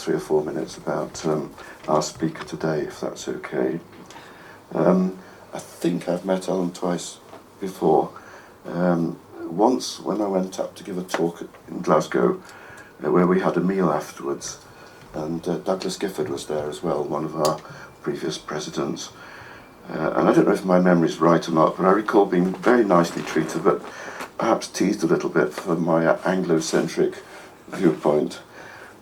3 or 4 minutes about our speaker today, if that's okay. I think I've met Alan twice before. Once when I went up to give a talk in Glasgow, where we had a meal afterwards, and Douglas Gifford was there as well, one of our previous presidents. And I don't know if my memory's right or not, but I recall being very nicely treated, but perhaps teased a little bit for my Anglocentric viewpoint.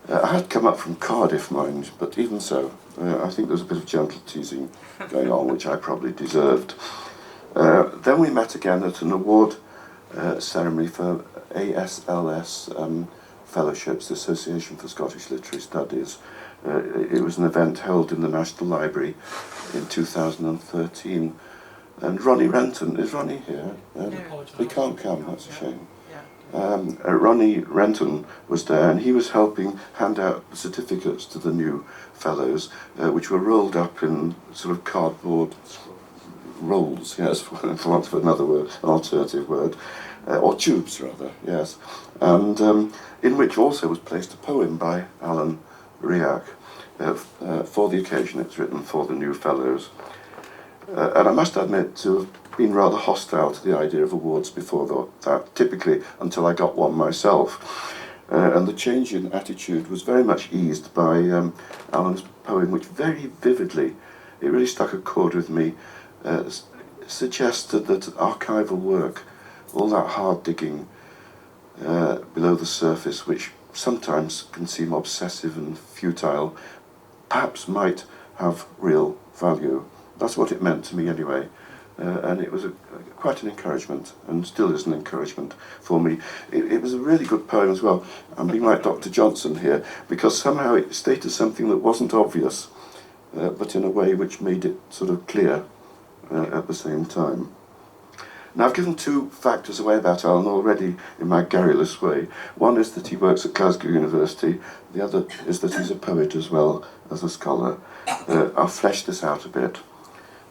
I had come up from Cardiff, mind, but even so, I think there was a bit of gentle teasing going on, which I probably deserved. Then we met again at an award ceremony for ASLS Fellowships, the Association for Scottish Literary Studies. It was an event held in the National Library in 2013. And Ronnie Renton, is Ronnie here? He can't come, that's a shame. Ronnie Renton was there, and he was helping hand out certificates to the new fellows, which were rolled up in sort of cardboard rolls, yes, for want of another word, an alternative word, or tubes rather, yes, and in which also was placed a poem by Alan Riach. For the occasion, it's written for the new fellows. And I must admit to have been rather hostile to the idea of awards before that, typically until I got one myself. And the change in attitude was very much eased by Alan's poem, which very vividly, it really struck a chord with me, suggested that archival work, all that hard digging below the surface, which sometimes can seem obsessive and futile, perhaps might have real value. That's what it meant to me anyway, and it was quite an encouragement, and still is an encouragement for me. It was a really good poem as well. I'm being like Dr. Johnson here, because somehow it stated something that wasn't obvious, but in a way which made it sort of clear at the same time. Now, I've given 2 factors away about Alan already in my garrulous way. One is that he works at Glasgow University, the other is that he's a poet as well as a scholar. I'll flesh this out a bit.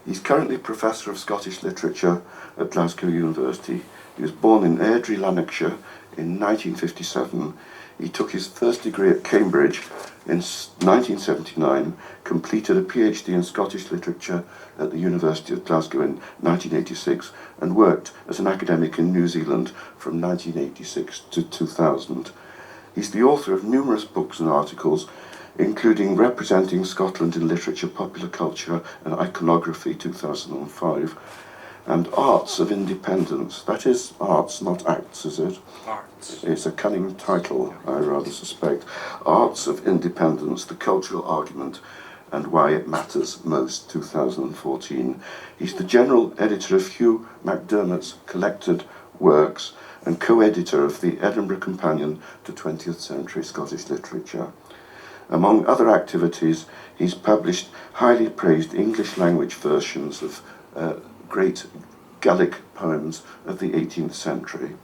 He's currently Professor of Scottish Literature at Glasgow University. He was born in Airdrie, Lanarkshire in 1957. He took his first degree at Cambridge in 1979, completed a PhD in Scottish Literature at the University of Glasgow in 1986, and worked as an academic in New Zealand from 1986 to 2000. He's the author of numerous books and articles, including Representing Scotland in Literature, Popular Culture and Iconography 2005, and Arts of Independence. That is arts, not acts, is it? Arts. It's a cunning title, I rather suspect. Arts of Independence, The Cultural Argument and Why It Matters Most, 2014. He's the general editor of Hugh MacDermot's collected works and co-editor of the Edinburgh Companion to 20th Century Scottish Literature. Among other activities, he's published highly praised English language versions of great Gaelic poems of the 18th century.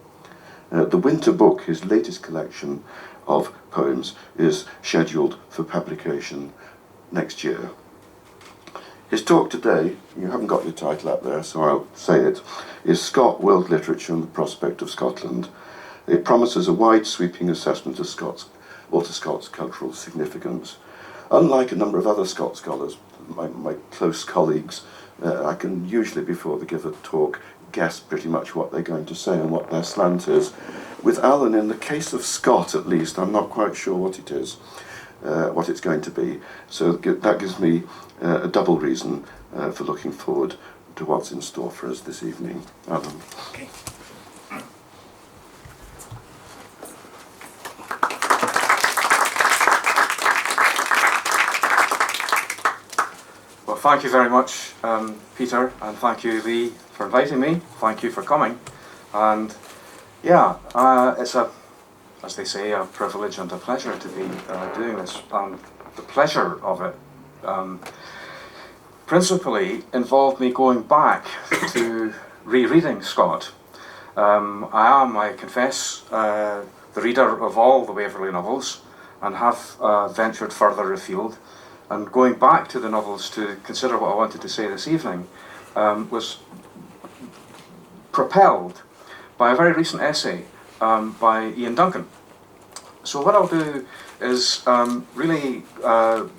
The Winter Book, his latest collection of poems, is scheduled for publication next year. His talk today, you haven't got your title up there, so I'll say it, is Scott, World Literature and the Prospect of Scotland. It promises a wide-sweeping assessment of Walter Scott's cultural significance. Unlike a number of other Scott scholars, my close colleagues, I can usually, before they give a talk, guess pretty much what they're going to say and what their slant is. With Alan, in the case of Scott at least, I'm not quite sure what it is, what it's going to be. So that gives me a double reason for looking forward to what's in store for us this evening. Alan. Okay. Well, thank you very much, Peter, and thank you, Lee, for inviting me. Thank you for coming. And yeah, it's as they say, a privilege and a pleasure to be doing this. The pleasure of it principally involved me going back to rereading Scott. I am, I confess, the reader of all the Waverley novels and have ventured further afield. And going back to the novels to consider what I wanted to say this evening was propelled by a very recent essay by Ian Duncan. So what I'll do is really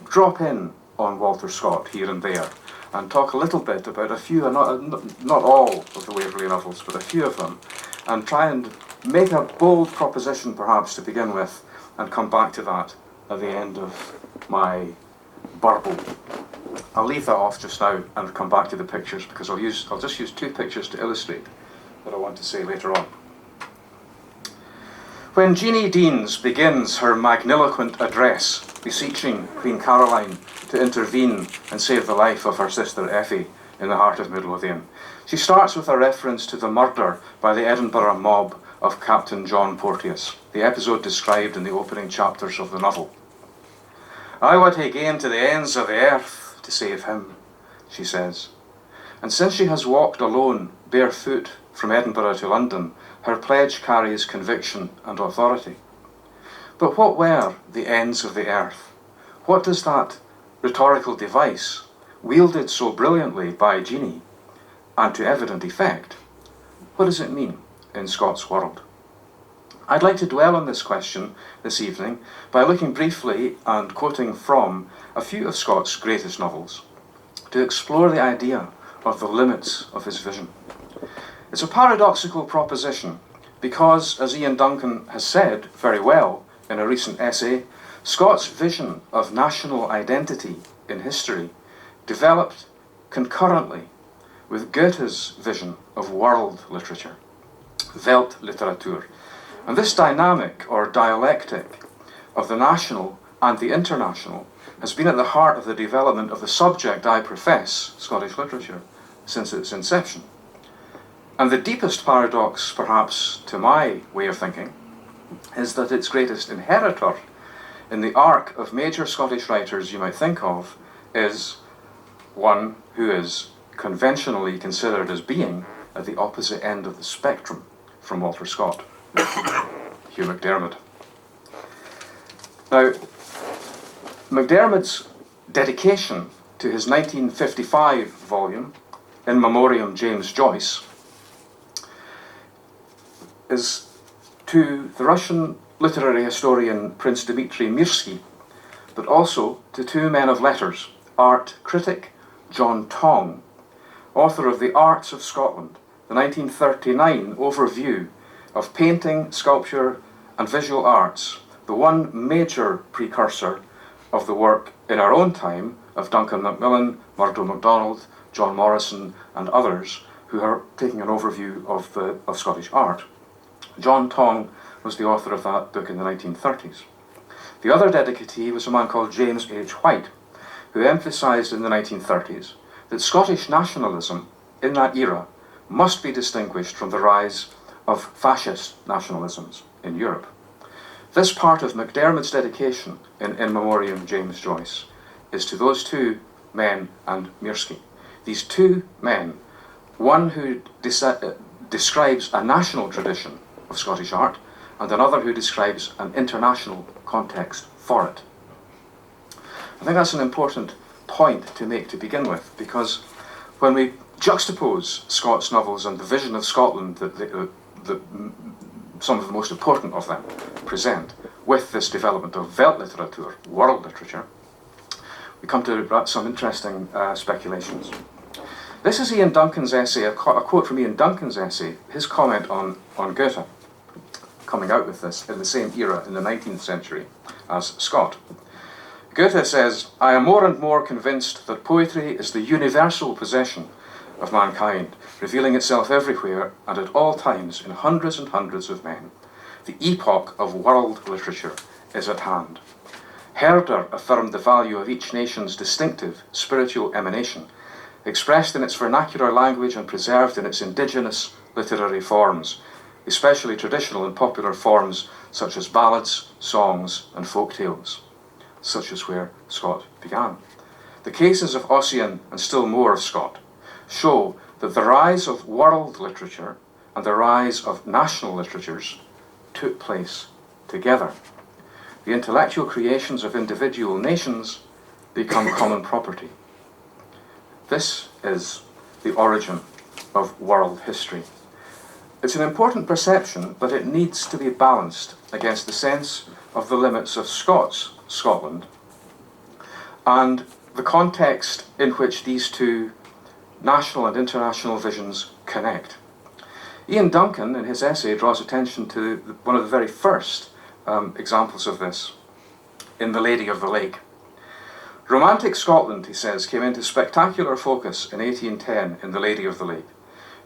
drop in on Walter Scott here and there and talk a little bit about a few, not all of the Waverley novels, but a few of them, and try and make a bold proposition perhaps to begin with, and come back to that at the end of my burble. I'll leave that off just now and come back to the pictures, because I'll just use 2 pictures to illustrate what I want to say later on. When Jeannie Deans begins her magniloquent address, beseeching Queen Caroline to intervene and save the life of her sister Effie in the heart of Midlothian, she starts with a reference to the murder by the Edinburgh mob of Captain John Porteous, the episode described in the opening chapters of the novel. "I would hae gane to the ends of the earth to save him," she says. And since she has walked alone, barefoot, from Edinburgh to London, her pledge carries conviction and authority. But what were the ends of the earth? What does that rhetorical device, wielded so brilliantly by Jeannie, and to evident effect, what does it mean in Scott's world? I'd like to dwell on this question this evening by looking briefly and quoting from a few of Scott's greatest novels, to explore the idea of the limits of his vision. It's a paradoxical proposition because, as Ian Duncan has said very well in a recent essay, Scott's vision of national identity in history developed concurrently with Goethe's vision of world literature, Weltliteratur. And this dynamic or dialectic of the national and the international has been at the heart of the development of the subject I profess, Scottish literature, since its inception. And the deepest paradox, perhaps, to my way of thinking, is that its greatest inheritor in the arc of major Scottish writers you might think of is one who is conventionally considered as being at the opposite end of the spectrum from Walter Scott, Hugh MacDiarmid. Now, MacDiarmid's dedication to his 1955 volume, In Memoriam James Joyce, is to the Russian literary historian Prince Dmitry Mirsky, but also to 2 men of letters, art critic John Tong, author of The Arts of Scotland, the 1939 overview of painting, sculpture and visual arts, the one major precursor of the work in our own time of Duncan Macmillan, Murdo MacDonald, John Morrison and others who are taking an overview of Scottish art. John Tong was the author of that book in the 1930s. The other dedicatee was a man called James H. White, who emphasised in the 1930s that Scottish nationalism in that era must be distinguished from the rise of fascist nationalisms in Europe. This part of MacDiarmid's dedication in Memoriam James Joyce is to those 2 men and Mirsky. These 2 men, one who describes a national tradition of Scottish art, and another who describes an international context for it. I think that's an important point to make to begin with, because when we juxtapose Scott's novels and the vision of Scotland that some of the most important of them present with this development of Weltliteratur, world literature, we come to some interesting speculations. This is Ian Duncan's essay, a quote from Ian Duncan's essay, his comment on Goethe, coming out with this in the same era in the 19th century as Scott. Goethe says, "I am more and more convinced that poetry is the universal possession of mankind, revealing itself everywhere and at all times in hundreds and hundreds of men. The epoch of world literature is at hand." Herder affirmed the value of each nation's distinctive spiritual emanation, expressed in its vernacular language and preserved in its indigenous literary forms, especially traditional and popular forms such as ballads, songs and folk tales, such as where Scott began. The cases of Ossian and still more of Scott show that the rise of world literature and the rise of national literatures took place together. The intellectual creations of individual nations become common property. This is the origin of world history. It's an important perception, but it needs to be balanced against the sense of the limits of Scotland, and the context in which these two national and international visions connect. Ian Duncan, in his essay, draws attention to one of the very first examples of this in The Lady of the Lake. Romantic Scotland, he says, came into spectacular focus in 1810 in The Lady of the Lake,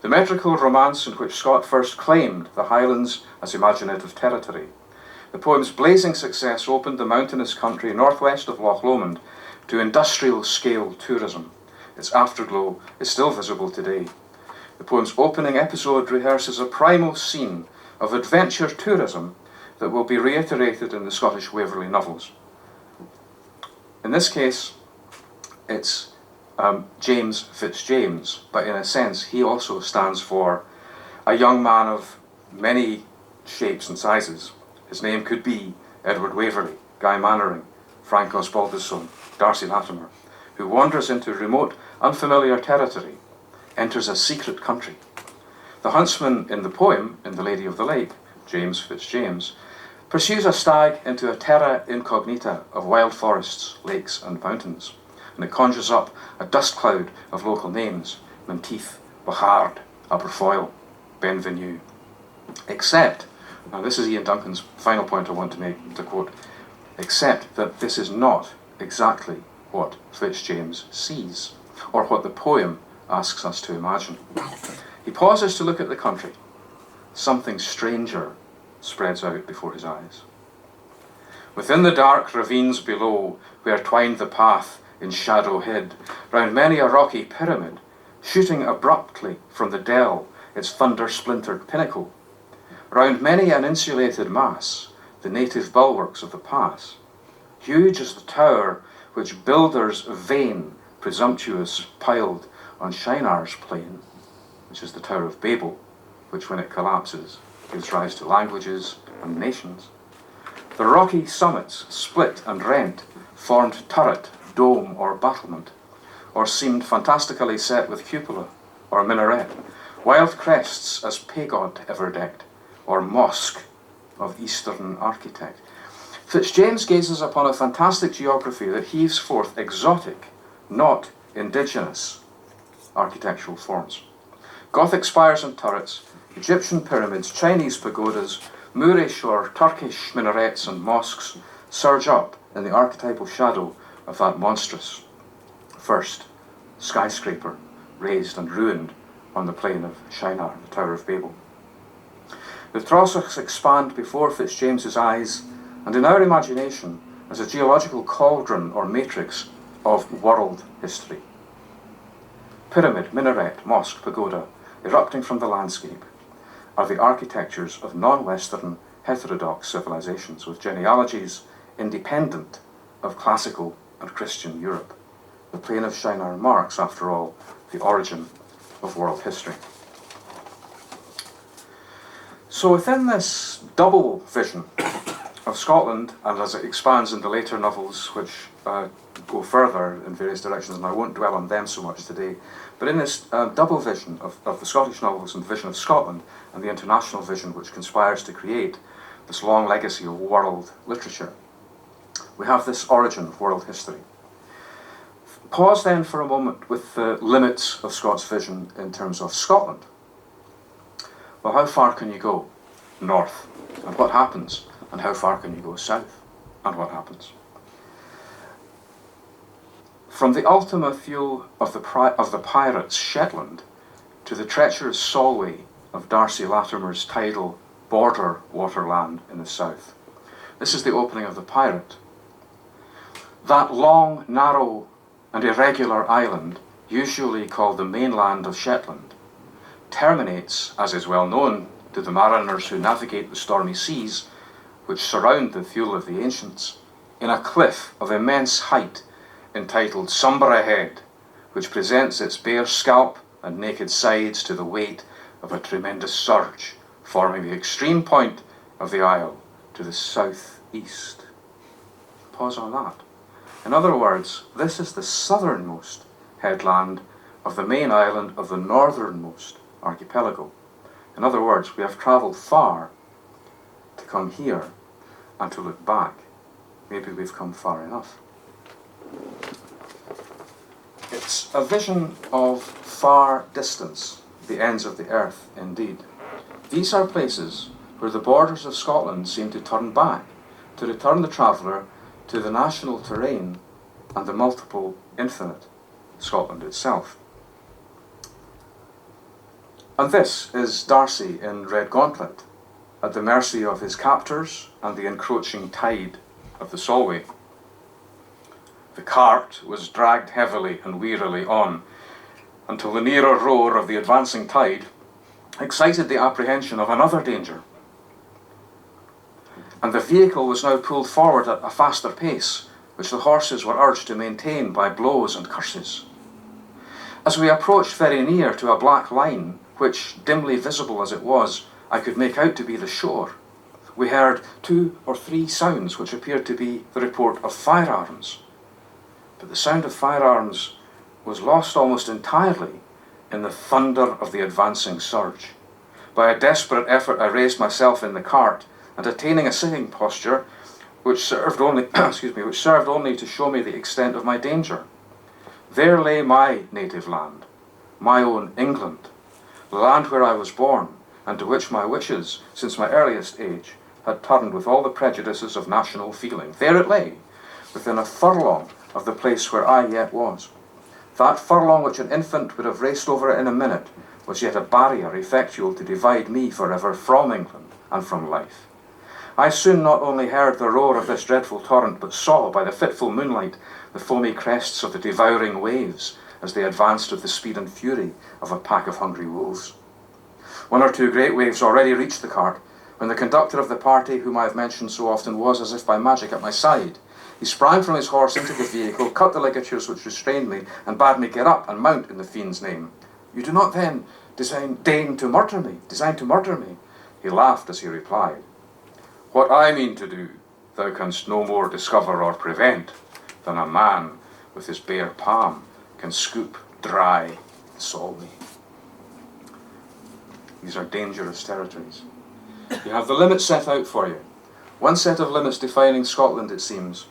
the metrical romance in which Scott first claimed the Highlands as imaginative territory. The poem's blazing success opened the mountainous country northwest of Loch Lomond to industrial-scale tourism. Its afterglow is still visible today. The poem's opening episode rehearses a primal scene of adventure tourism that will be reiterated in the Scottish Waverley novels. In this case, it's James Fitzjames, but in a sense he also stands for a young man of many shapes and sizes. His name could be Edward Waverley, Guy Mannering, Frank Osbaldistone, Darcy Latimer, who wanders into remote, unfamiliar territory, enters a secret country. The huntsman in the poem, in The Lady of the Lake, James Fitzjames, pursues a stag into a terra incognita of wild forests, lakes and mountains, and it conjures up a dust cloud of local names: Menteith, Bachard, Aberfoyle, Benvenue. Except, now this is Ian Duncan's final point I want to make, to quote, except that this is not exactly what Fitzjames sees, or what the poem asks us to imagine. He pauses to look at the country. Something stranger spreads out before his eyes. Within the dark ravines below, where twined the path in shadow hid, round many a rocky pyramid, shooting abruptly from the dell its thunder-splintered pinnacle, round many an insulated mass, the native bulwarks of the pass, huge as the tower which builders vain, presumptuous, piled on Shinar's plain, which is the Tower of Babel, which when it collapses gives rise to languages and nations. The rocky summits, split and rent, formed turret, dome or battlement, or seemed fantastically set with cupola or minaret, wild crests as pagod ever decked, or mosque of Eastern architect. Fitzjames gazes upon a fantastic geography that heaves forth exotic, not indigenous, architectural forms. Gothic spires and turrets, Egyptian pyramids, Chinese pagodas, Moorish or Turkish minarets and mosques surge up in the archetypal shadow of that monstrous first skyscraper raised and ruined on the plain of Shinar, the Tower of Babel. The Trossachs expand before Fitzjames's eyes, and in our imagination as a geological cauldron or matrix of world history. Pyramid, minaret, mosque, pagoda, erupting from the landscape, are the architectures of non-Western heterodox civilizations with genealogies independent of classical and Christian Europe. The plain of Shinar marks, after all, the origin of world history. So within this double vision of Scotland, and as it expands into later novels which go further in various directions, and I won't dwell on them so much today, but in this double vision of the Scottish novels and the vision of Scotland and the international vision which conspires to create this long legacy of world literature, we have this origin of world history. Pause then for a moment with the limits of Scott's vision in terms of Scotland. Well, how far can you go north, and what happens? And how far can you go south, and what happens? From the Ultima Thule of the pirates' Shetland to the treacherous Solway of Darcy Latimer's tidal border waterland in the south. This is the opening of The Pirate. That long, narrow and irregular island, usually called the mainland of Shetland, terminates, as is well known to the mariners who navigate the stormy seas which surround the Thule of the ancients, in a cliff of immense height entitled Sombre Head, which presents its bare scalp and naked sides to the weight of a tremendous surge, forming the extreme point of the isle to the southeast. Pause on that. In other words, this is the southernmost headland of the main island of the northernmost archipelago. In other words, we have travelled far to come here, and to look back. Maybe we've come far enough. It's a vision of far distance, the ends of the earth indeed. These are places where the borders of Scotland seem to turn back, to return the traveller to the national terrain and the multiple, infinite Scotland itself. And this is Darcy in Red Gauntlet, at the mercy of his captors and the encroaching tide of the Solway. The cart was dragged heavily and wearily on until the nearer roar of the advancing tide excited the apprehension of another danger. And the vehicle was now pulled forward at a faster pace, which the horses were urged to maintain by blows and curses. As we approached very near to a black line, which, dimly visible as it was, I could make out to be the shore, we heard 2 or 3 sounds which appeared to be the report of firearms. But the sound of firearms was lost almost entirely in the thunder of the advancing surge. By a desperate effort I raised myself in the cart, and attaining a sitting posture, which served only, which served only to show me the extent of my danger. There lay my native land, my own England, the land where I was born, and to which my wishes, since my earliest age, had turned with all the prejudices of national feeling. There it lay, within a furlong of the place where I yet was. That furlong which an infant would have raced over it in a minute was yet a barrier effectual to divide me forever from England and from life. I soon not only heard the roar of this dreadful torrent, but saw, by the fitful moonlight, the foamy crests of the devouring waves as they advanced with the speed and fury of a pack of hungry wolves. 1 or 2 great waves already reached the cart, when the conductor of the party, whom I have mentioned so often, was, as if by magic, at my side. He sprang from his horse into the vehicle, cut the ligatures which restrained me, and bade me get up and mount in the fiend's name. You do not then design to murder me? He laughed as he replied, What I mean to do, thou canst no more discover or prevent than a man with his bare palm can scoop dry the Solway. These are dangerous territories. You have the limits set out for you. One set of limits defining Scotland, it seems,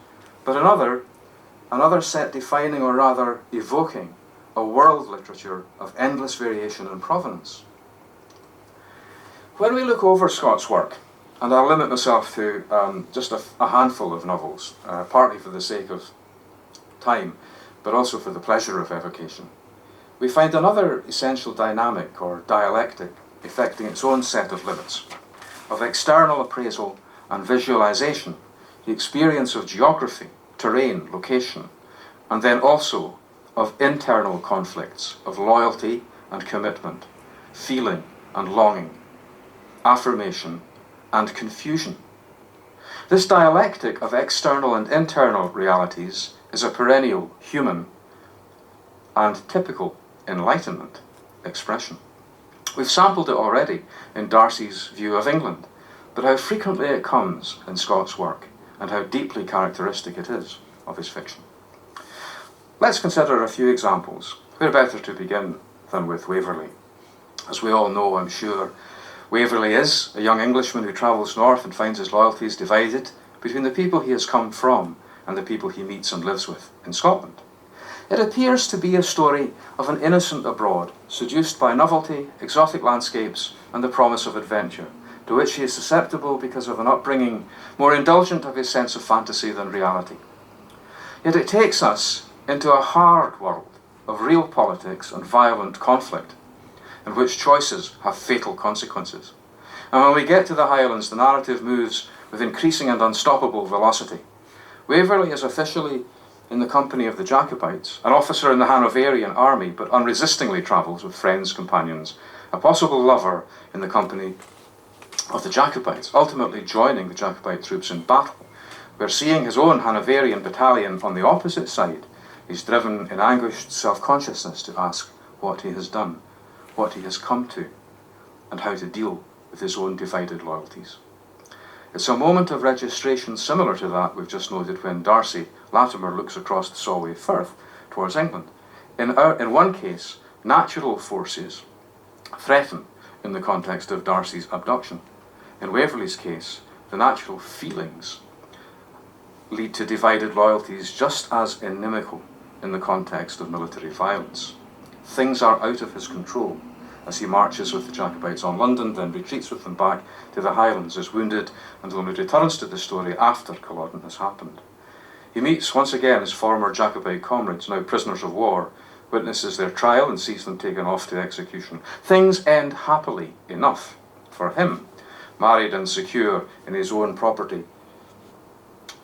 but another set defining, or rather evoking, a world literature of endless variation and provenance. When we look over Scott's work, and I'll limit myself to just a handful of novels, partly for the sake of time, but also for the pleasure of evocation, we find another essential dynamic or dialectic effecting its own set of limits, of external appraisal and visualization, the experience of geography, terrain, location, and then also of internal conflicts, of loyalty and commitment, feeling and longing, affirmation and confusion. This dialectic of external and internal realities is a perennial human and typical Enlightenment expression. We've sampled it already in Darcy's view of England, but how frequently it comes in Scott's work, and how deeply characteristic it is of his fiction. Let's consider a few examples. Where better to begin than with Waverley? As we all know, I'm sure, Waverley is a young Englishman who travels north and finds his loyalties divided between the people he has come from and the people he meets and lives with in Scotland. It appears to be a story of an innocent abroad, seduced by novelty, exotic landscapes, and the promise of adventure, to which he is susceptible because of an upbringing more indulgent of his sense of fantasy than reality. Yet it takes us into a hard world of real politics and violent conflict, in which choices have fatal consequences. And when we get to the Highlands, the narrative moves with increasing and unstoppable velocity. Waverley is officially in the company of the Jacobites, an officer in the Hanoverian army, but unresistingly travels with friends, companions, a possible lover in the company of the Jacobites, ultimately joining the Jacobite troops in battle, where, seeing his own Hanoverian battalion on the opposite side, he's driven in anguished self-consciousness to ask what he has done, what he has come to, and how to deal with his own divided loyalties. It's a moment of registration similar to that we've just noted when Darcy Latimer looks across the Solway Firth towards England. In one case, natural forces threaten in the context of Darcy's abduction. In Waverley's case, the natural feelings lead to divided loyalties just as inimical in the context of military violence. Things are out of his control as he marches with the Jacobites on London, then retreats with them back to the Highlands, is wounded, and only returns to the story after Culloden has happened. He meets once again his former Jacobite comrades, now prisoners of war, witnesses their trial and sees them taken off to execution. Things end happily enough for him, married and secure in his own property,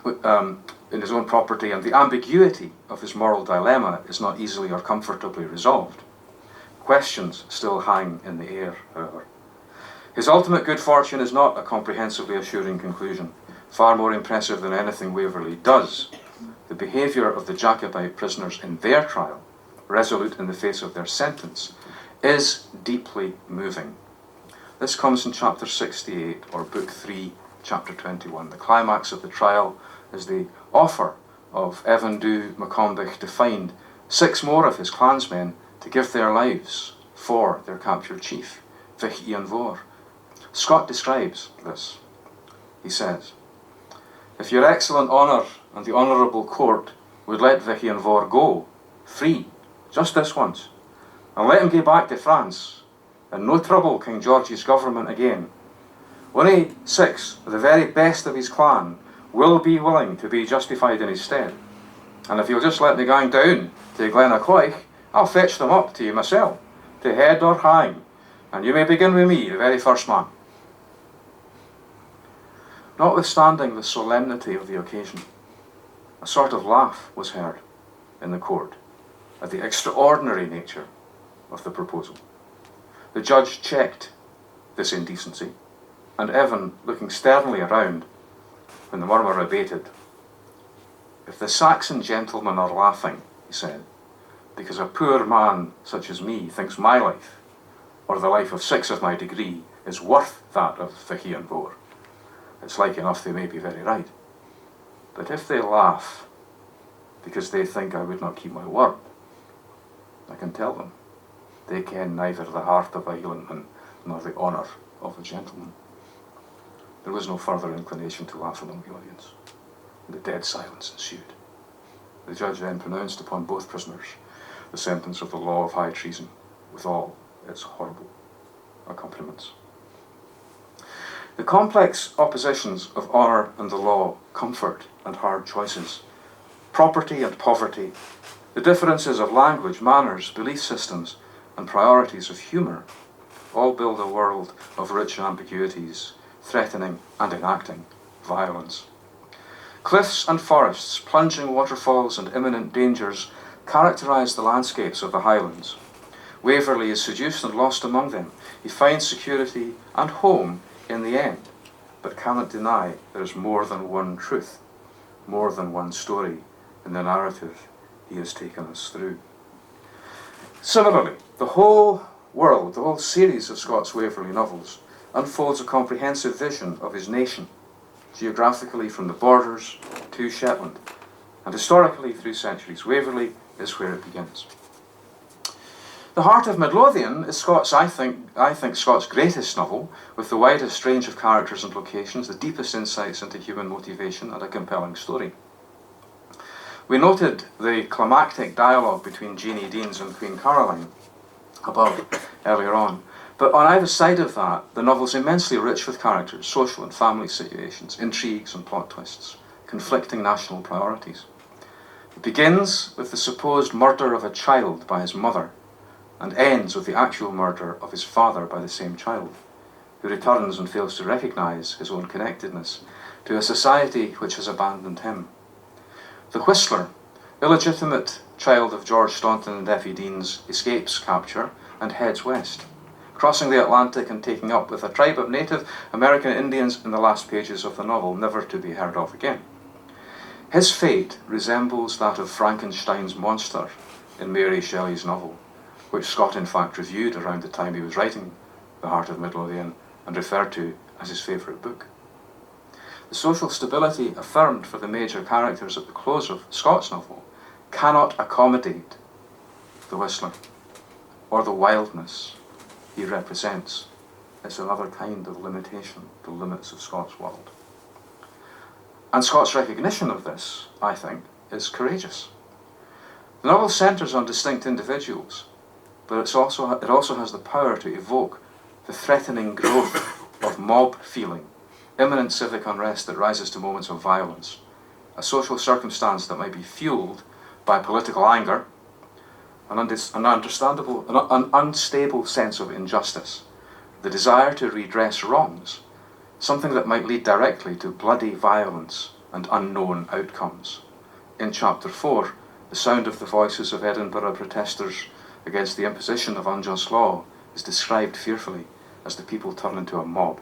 and the ambiguity of his moral dilemma is not easily or comfortably resolved. Questions still hang in the air, however. His ultimate good fortune is not a comprehensively assuring conclusion. Far more impressive than anything Waverley does, the behaviour of the Jacobite prisoners in their trial, resolute in the face of their sentence, is deeply moving. This comes in chapter 68, or book 3, chapter 21. The climax of the trial is the offer of Evan Dhu Maccombich to find 6 more of his clansmen to give their lives for their captured chief, Vich Ian Vor. Scott describes this. He says, "If your excellent honour and the honourable court would let Vich Ian Vor go, free, just this once, and let him go back to France, and no trouble King George's government again. Only 6 of the very best of his clan will be willing to be justified in his stead. And if you'll just let me gang down to Glenaquoich, I'll fetch them up to you myself, to head or hang, and you may begin with me, the very first man." Notwithstanding the solemnity of the occasion, a sort of laugh was heard in the court at the extraordinary nature of the proposal. The judge checked this indecency, and Evan, looking sternly around, when the murmur abated, "If the Saxon gentlemen are laughing," he said, "because a poor man such as me thinks my life, or the life of 6 of my degree, is worth that of Vich Ian Vor, it's like enough they may be very right. But if they laugh because they think I would not keep my word, I can tell them they ken neither the heart of a Hielandman nor the honour of a gentleman." There was no further inclination to laugh among the audience, and a dead silence ensued. The judge then pronounced upon both prisoners the sentence of the law of high treason, with all its horrible accompaniments. The complex oppositions of honour and the law, comfort and hard choices, property and poverty, the differences of language, manners, belief systems, and priorities of humour, all build a world of rich ambiguities, threatening and enacting violence. Cliffs and forests, plunging waterfalls and imminent dangers characterise the landscapes of the Highlands. Waverley is seduced and lost among them. He finds security and home in the end, but cannot deny there is more than one truth, more than one story in the narrative he has taken us through. Similarly, the whole world, the whole series of Scott's Waverley novels, unfolds a comprehensive vision of his nation, geographically from the borders to Shetland, and historically through centuries. Waverley is where it begins. The Heart of Midlothian is Scott's, I think Scott's greatest novel, with the widest range of characters and locations, the deepest insights into human motivation, and a compelling story. We noted the climactic dialogue between Jeanie Deans and Queen Caroline above earlier on, but on either side of that, the novel's immensely rich with characters, social and family situations, intrigues and plot twists, conflicting national priorities. It begins with the supposed murder of a child by his mother, and ends with the actual murder of his father by the same child, who returns and fails to recognise his own connectedness to a society which has abandoned him. The Whistler, illegitimate child of George Staunton and Effie Deans, escapes capture and heads west, crossing the Atlantic and taking up with a tribe of Native American Indians in the last pages of the novel, never to be heard of again. His fate resembles that of Frankenstein's monster in Mary Shelley's novel, which Scott in fact reviewed around the time he was writing The Heart of Midlothian and referred to as his favourite book. The social stability affirmed for the major characters at the close of Scott's novel cannot accommodate the Whistler, or the wildness he represents. It's another kind of limitation, the limits of Scott's world. And Scott's recognition of this, I think, is courageous. The novel centres on distinct individuals, but it also has the power to evoke the threatening growth of mob feeling, imminent civic unrest that rises to moments of violence, a social circumstance that might be fueled by political anger, an unstable sense of injustice, the desire to redress wrongs, something that might lead directly to bloody violence and unknown outcomes. In Chapter 4, the sound of the voices of Edinburgh protesters against the imposition of unjust law is described fearfully as the people turn into a mob.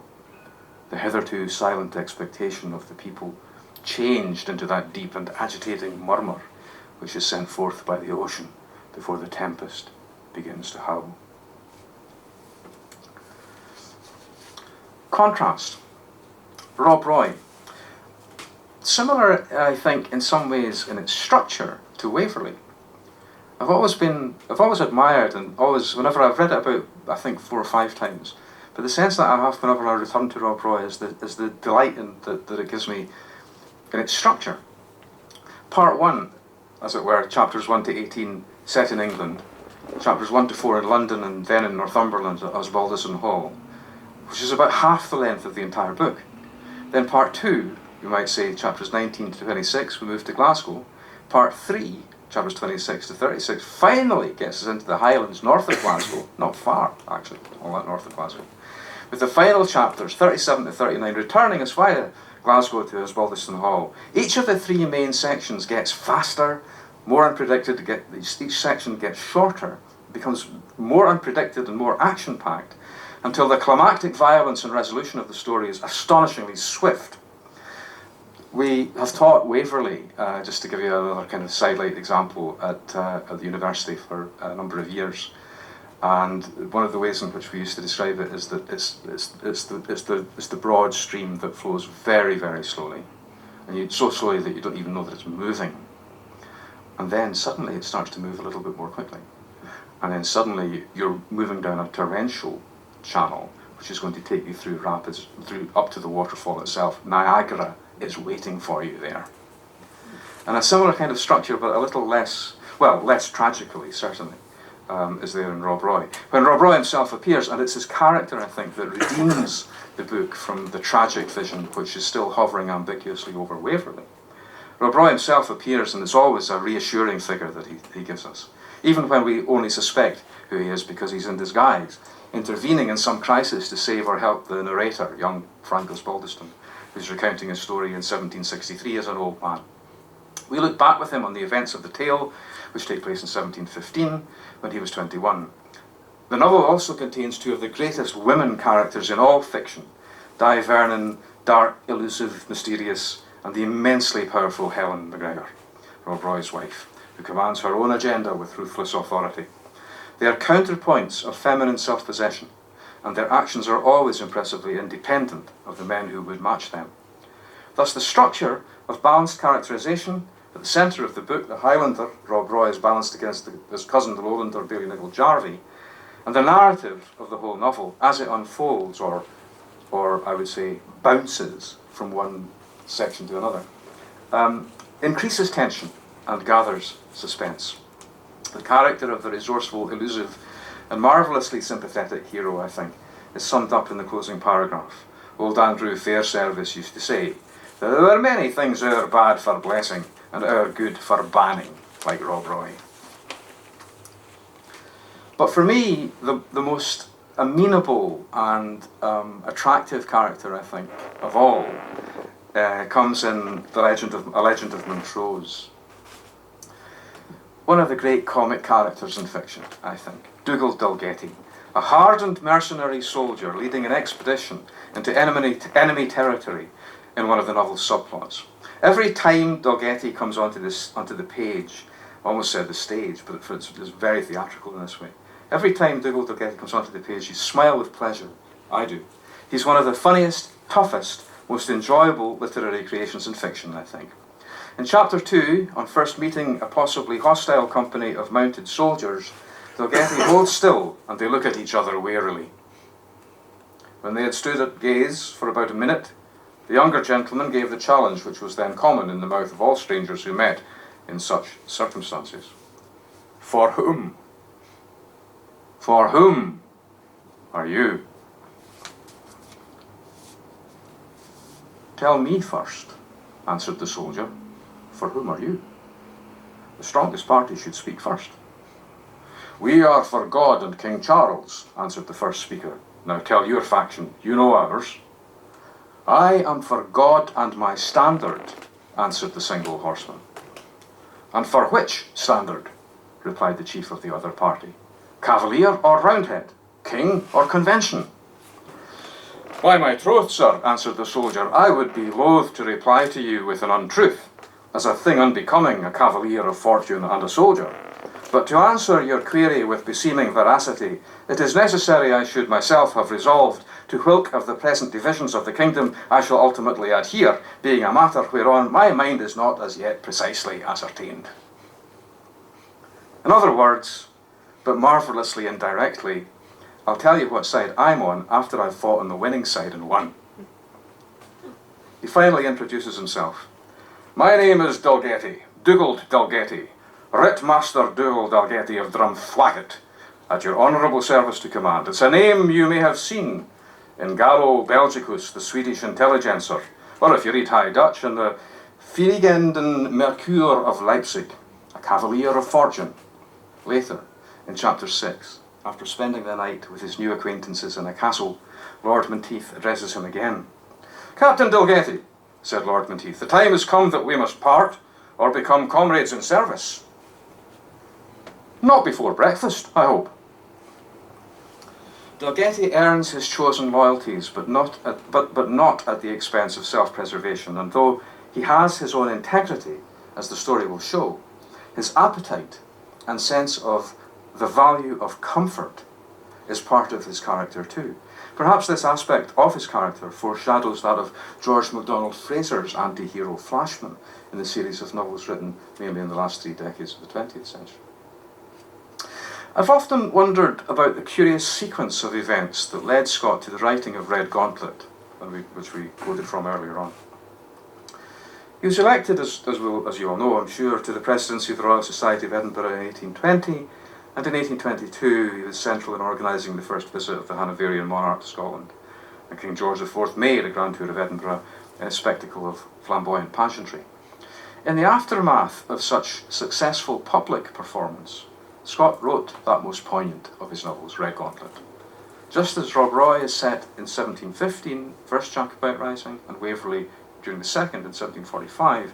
The hitherto silent expectation of the people changed into that deep and agitating murmur which is sent forth by the ocean before the tempest begins to howl. Contrast. Rob Roy. Similar, I think, in some ways in its structure to Waverley. I've always admired and always, whenever I've read it about, I think 4 or 5 times, but the sense that I have whenever I return to Rob Roy is the delight that it gives me in its structure. Part 1, as it were, chapters 1 to 18 set in England, chapters 1 to 4 in London and then in Northumberland at Osbaldiston Hall, which is about half the length of the entire book. Then part 2, you might say chapters 19 to 26, we move to Glasgow. Part 3, chapters 26 to 36, finally gets us into the Highlands north of Glasgow, not far actually, all that north of Glasgow, with the final chapters 37 to 39 returning us via Glasgow to Osbaldiston Hall. Each of the 3 main sections gets faster, more unpredicted, each section gets shorter, becomes more unpredicted and more action-packed, until the climactic violence and resolution of the story is astonishingly swift. We have taught Waverley, just to give you another kind of sidelight example, at the university for a number of years. And one of the ways in which we used to describe it is that it's the broad stream that flows very, very slowly. And so slowly that you don't even know that it's moving. And then suddenly it starts to move a little bit more quickly. And then suddenly you're moving down a torrential channel, which is going to take you through rapids, up to the waterfall itself. Niagara is waiting for you there. And a similar kind of structure, but a little less, well, less tragically, certainly, is there in Rob Roy. When Rob Roy himself appears, and it's his character, I think, that redeems the book from the tragic vision which is still hovering ambiguously over Waverley. Rob Roy himself appears, and it's always a reassuring figure that he gives us, even when we only suspect who he is because he's in disguise, intervening in some crisis to save or help the narrator, young Frank Osbaldiston, who's recounting his story in 1763 as an old man. We look back with him on the events of the tale, which take place in 1715, when he was 21. The novel also contains 2 of the greatest women characters in all fiction, Di Vernon, dark, elusive, mysterious, and the immensely powerful Helen MacGregor, Rob Roy's wife, who commands her own agenda with ruthless authority. They are counterpoints of feminine self-possession, and their actions are always impressively independent of the men who would match them. Thus the structure of balanced characterisation, at the centre of the book, the Highlander, Rob Roy, is balanced against his cousin, the Lowlander, Bailie Nicol Jarvie, and the narrative of the whole novel, as it unfolds, or I would say bounces from one section to another, increases tension and gathers suspense. The character of the resourceful, elusive, and marvellously sympathetic hero, I think, is summed up in the closing paragraph. Old Andrew Fairservice used to say that there were many things our bad for blessing and our good for banning, like Rob Roy. But for me, the most amenable and attractive character, I think, of all, comes in A Legend of Montrose. One of the great comic characters in fiction, I think, Dougal Dalgetty, a hardened mercenary soldier leading an expedition into enemy territory in one of the novel's subplots. Every time Dalgetty comes onto the page, I almost said the stage, but it's very theatrical in this way. Every time Dougal Dalgetty comes onto the page, you smile with pleasure. I do. He's one of the funniest, toughest, most enjoyable literary creations in fiction, I think. In Chapter 2, on first meeting a possibly hostile company of mounted soldiers, Dalgetty holds still and they look at each other warily. When they had stood at gaze for about a minute, The younger gentleman gave the challenge which was then common in the mouth of all strangers who met in such circumstances. For whom? For whom are you? Tell me first, answered the soldier. For whom are you? The strongest party should speak first. We are for God and King Charles, answered the first speaker. Now tell your faction, you know ours. I am for God and my standard, answered the single horseman. And for which standard? Replied the chief of the other party. Cavalier or Roundhead? King or Convention? By my troth, sir, answered the soldier, I would be loath to reply to you with an untruth, as a thing unbecoming a cavalier of fortune and a soldier. But to answer your query with beseeming veracity, it is necessary I should myself have resolved to whilk of the present divisions of the kingdom I shall ultimately adhere, being a matter whereon my mind is not as yet precisely ascertained. In other words, but marvellously indirectly, I'll tell you what side I'm on after I've fought on the winning side and won. He finally introduces himself. My name is Dalgetty, Dugald Dalgetty, Writ Master Dugald Dalgetty of Drumthwacket, at your honourable service to command. It's a name you may have seen in Gallo Belgicus, the Swedish intelligencer, or if you read High Dutch, in the Vliegenden Mercure of Leipzig, a cavalier of fortune. Later, in chapter 6, after spending the night with his new acquaintances in a castle, Lord Menteith addresses him again. Captain Dalgetty, said Lord Menteith, the time has come that we must part, or become comrades in service. Not before breakfast, I hope. Dalgetty earns his chosen loyalties, but not at the expense of self-preservation, and though he has his own integrity, as the story will show, his appetite and sense of the value of comfort is part of his character too. Perhaps this aspect of his character foreshadows that of George MacDonald Fraser's anti-hero Flashman in the series of novels written mainly in the last 3 decades of the 20th century. I've often wondered about the curious sequence of events that led Scott to the writing of Red Gauntlet, which we quoted from earlier on. He was elected, as you all know, I'm sure, to the presidency of the Royal Society of Edinburgh in 1820, and in 1822 he was central in organising the first visit of the Hanoverian monarch to Scotland, and King George IV made a grand tour of Edinburgh in a spectacle of flamboyant pageantry. In the aftermath of such successful public performance, Scott wrote that most poignant of his novels, Red Gauntlet. Just as Rob Roy is set in 1715, first Jacobite Rising, and Waverley during the second in 1745,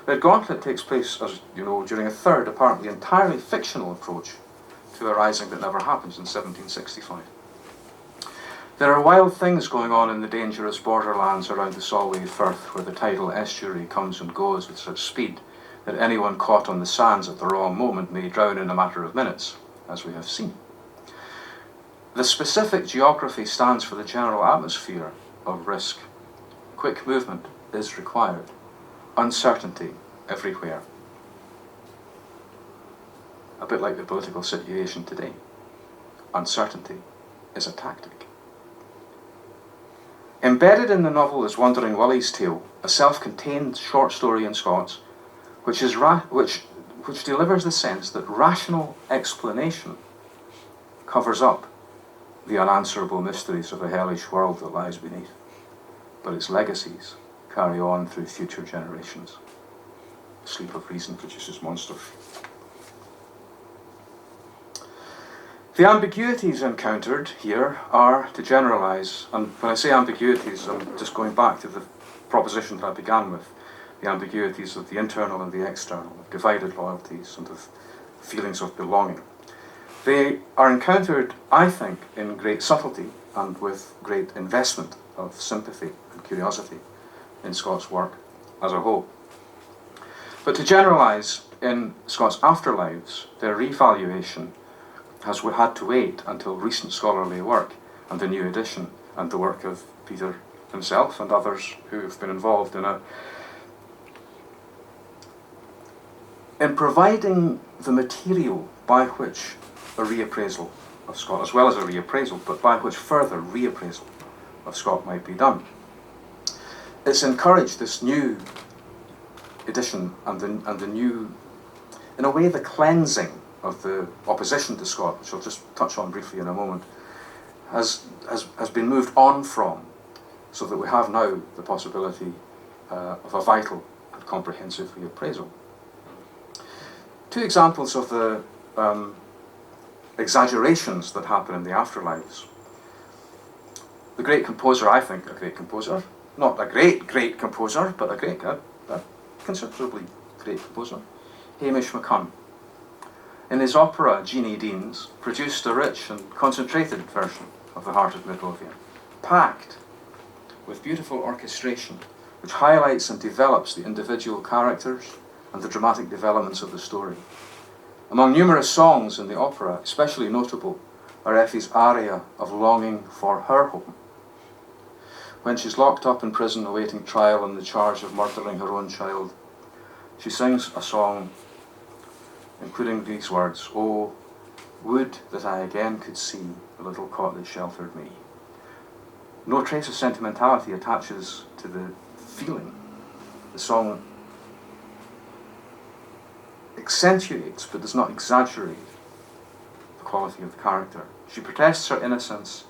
Red Gauntlet takes place, as you know, during a third, apparently entirely fictional approach to a rising that never happens in 1765. There are wild things going on in the dangerous borderlands around the Solway Firth, where the tidal estuary comes and goes with such speed that anyone caught on the sands at the wrong moment may drown in a matter of minutes, as we have seen. The specific geography stands for the general atmosphere of risk. Quick movement is required. Uncertainty everywhere. A bit like the political situation today. Uncertainty is a tactic. Embedded in the novel is Wandering Willie's Tale, a self-contained short story in Scots, which delivers the sense that rational explanation covers up the unanswerable mysteries of a hellish world that lies beneath, but its legacies carry on through future generations. Sleep of reason produces monsters. The ambiguities encountered here are, to generalise, and when I say ambiguities, I'm just going back to the proposition that I began with, the ambiguities of the internal and the external, of divided loyalties and of feelings of belonging. They are encountered, I think, in great subtlety and with great investment of sympathy and curiosity in Scott's work as a whole. But to generalise, in Scott's afterlives, their revaluation has had to wait until recent scholarly work and the new edition and the work of Peter himself and others who have been involved in providing the material by which a reappraisal of Scott, as well as a reappraisal, but by which further reappraisal of Scott might be done. It's encouraged this new edition and the new, in a way, the cleansing of the opposition to Scott, which I'll just touch on briefly in a moment, has been moved on from, so that we have now the possibility of a vital and comprehensive reappraisal. Two examples of the exaggerations that happen in the afterlives. The great composer, I think, a great composer, not a great composer, but a considerably great composer, Hamish MacCunn, in his opera Jeannie Deans, produced a rich and concentrated version of The Heart of Midlothian, packed with beautiful orchestration, which highlights and develops the individual characters and the dramatic developments of the story. Among numerous songs in the opera, especially notable are Effie's aria of longing for her home. When she's locked up in prison awaiting trial on the charge of murdering her own child, she sings a song including these words, "Oh, would that I again could see the little cot that sheltered me." No trace of sentimentality attaches to the feeling. The song accentuates but does not exaggerate the quality of the character. She protests her innocence,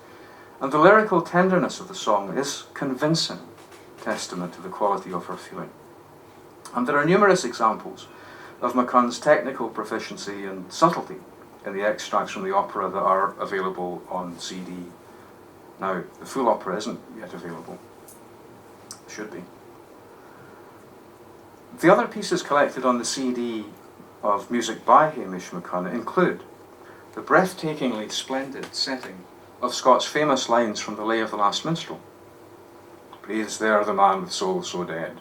and the lyrical tenderness of the song is convincing testament to the quality of her feeling. And there are numerous examples of MacCunn's technical proficiency and subtlety in the extracts from the opera that are available on CD. Now, the full opera isn't yet available. It should be. The other pieces collected on the CD of music by Hamish MacCunn include the breathtakingly splendid setting of Scott's famous lines from The Lay of the Last Minstrel. "Breathes there the man with soul so dead,